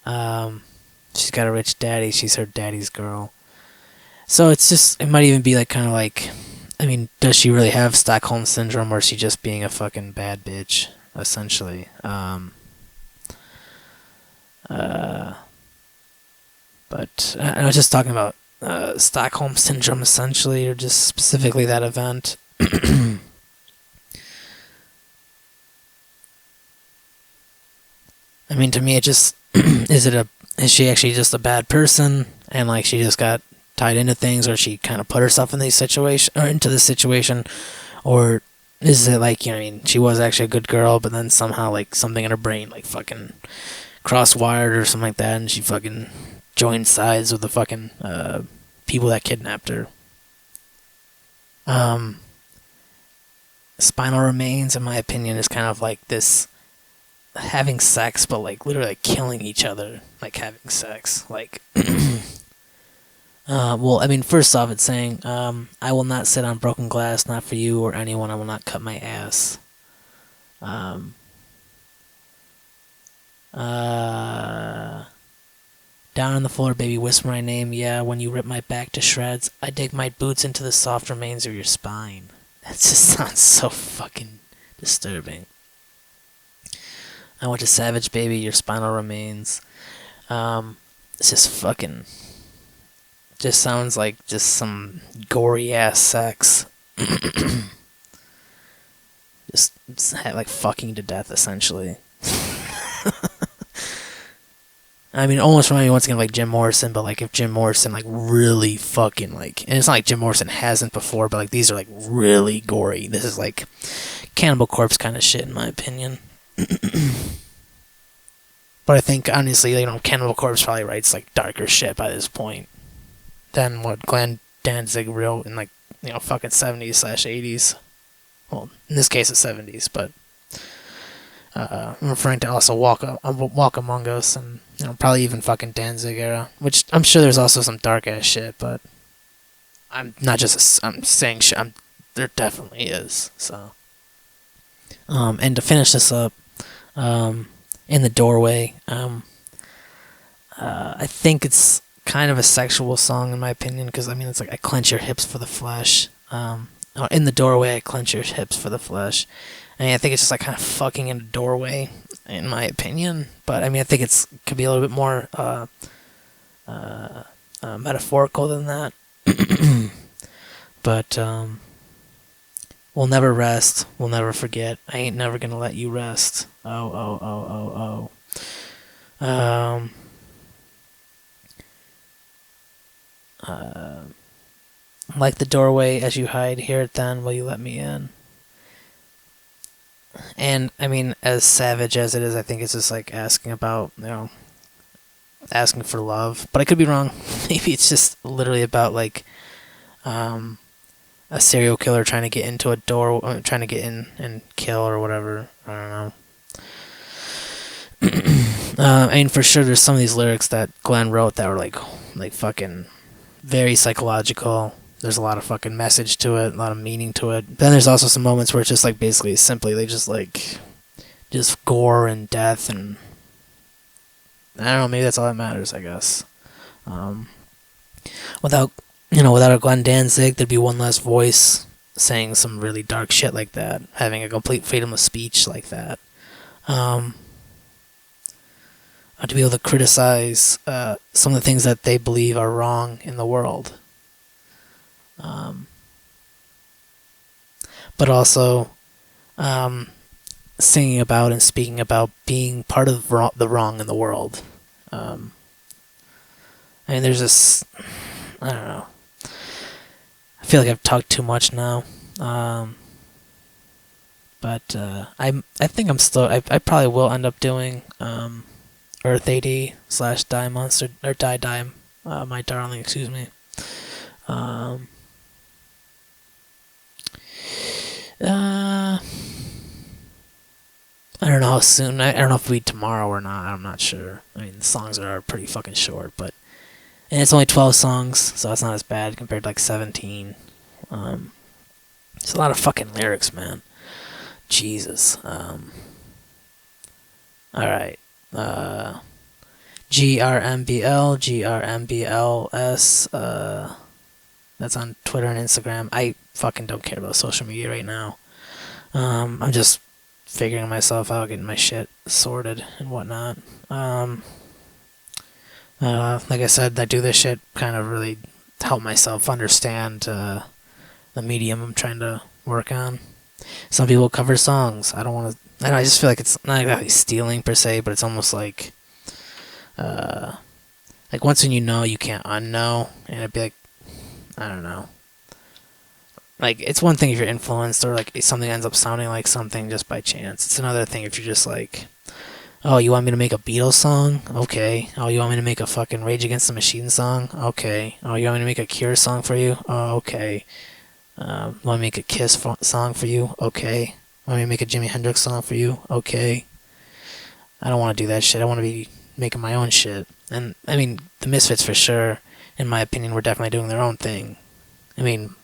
She's got a rich daddy. She's her daddy's girl. So it's just, it might even be like kind of like, I mean, does she really have Stockholm syndrome, or is she just being a fucking bad bitch, essentially? But I was just talking about Stockholm syndrome, essentially, or just specifically that event. I mean, to me, it just is she actually just a bad person, and like she just got tied into things, or she kind of put herself in these situation or into this situation, or is it like, you know, I mean, she was actually a good girl, but then somehow like something in her brain like fucking cross-wired or something like that, and she fucking joined sides with the fucking people that kidnapped her. Spinal Remains, in my opinion, is kind of like this having sex, but like literally like killing each other, like having sex. Like, well, I mean, first off, it's saying, I will not sit on broken glass, not for you or anyone. I will not cut my ass. Down on the floor, baby, whisper my name. Yeah, when you rip my back to shreds, I dig my boots into the soft remains of your spine. That just sounds so fucking disturbing. I want to savage, baby, your spinal remains. It's just fucking, just sounds like just some gory ass sex. just like fucking to death, essentially. I mean, almost reminding me once again of like Jim Morrison, but like if Jim Morrison like really fucking like, and it's not like Jim Morrison hasn't before, but like these are like really gory. This is like Cannibal Corpse kind of shit, in my opinion. But I think, honestly, Cannibal Corpse probably writes, like, darker shit by this point than what Glenn Danzig wrote in, like, fucking 70s/80s. Well, in this case, it's 70s, but I'm referring to also Walk Among Us and, probably even fucking Danzig era, which I'm sure there's also some dark-ass shit, but I'm not just, I'm saying shit, there definitely is, so. And to finish this up, In the Doorway, I think it's kind of a sexual song in my opinion, because it's like, I clench your hips for the flesh. In the doorway, I clench your hips for the flesh. I think it's just like kind of fucking in a doorway, in my opinion. But I think it could be a little bit more metaphorical than that. But we'll never rest. We'll never forget. I ain't never gonna let you rest. Oh. Like the doorway, as you hide, hear it then, will you let me in? And, as savage as it is, I think it's just like asking about, asking for love. But I could be wrong. Maybe it's just literally about, like, a serial killer trying to get into a door, trying to get in and kill or whatever. I don't know. For sure, there's some of these lyrics that Glenn wrote that were like fucking very psychological. There's a lot of fucking message to it, a lot of meaning to it. Then there's also some moments where it's just like basically simply they just gore and death, and I don't know, maybe that's all that matters, I guess. Without a Glenn Danzig, there'd be one less voice saying some really dark shit like that, having a complete freedom of speech like that. To be able to criticize some of the things that they believe are wrong in the world. But also singing about and speaking about being part of the wrong in the world. There's this, I don't know. I feel like I've talked too much now. But I think I'm still, I probably will end up doing Earth AD / Die Monster, or Die, My Darling, excuse me. I don't know how soon. I don't know if it'll be tomorrow or not. I'm not sure. The songs are pretty fucking short, and it's only 12 songs, so it's not as bad compared to like 17. It's a lot of fucking lyrics, man. Jesus. Alright. GRMBLS. That's on Twitter and Instagram. I fucking don't care about social media right now. I'm just figuring myself out, getting my shit sorted and whatnot. Like I said, I do this shit kind of really to help myself understand the medium I'm trying to work on. Some people cover songs. I don't want to. I just feel like it's not exactly stealing per se, but it's almost like once when you know, you can't unknow, and it'd be like, I don't know. Like, it's one thing if you're influenced or like something ends up sounding like something just by chance. It's another thing if you're just like, oh, you want me to make a Beatles song? Okay. Oh, you want me to make a fucking Rage Against the Machine song? Okay. Oh, you want me to make a Cure song for you? Oh, okay. Want me to make a Kiss song for you? Okay. Want me to make a Jimi Hendrix song for you? Okay. I don't want to do that shit. I want to be making my own shit. And, the Misfits for sure, in my opinion, were definitely doing their own thing. I'm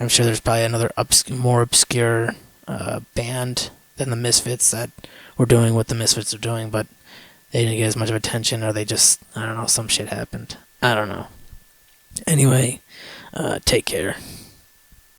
sure there's probably another more obscure band than the Misfits that were doing what the Misfits are doing, but they didn't get as much of attention, or they just, I don't know, some shit happened. I don't know. Anyway, take care.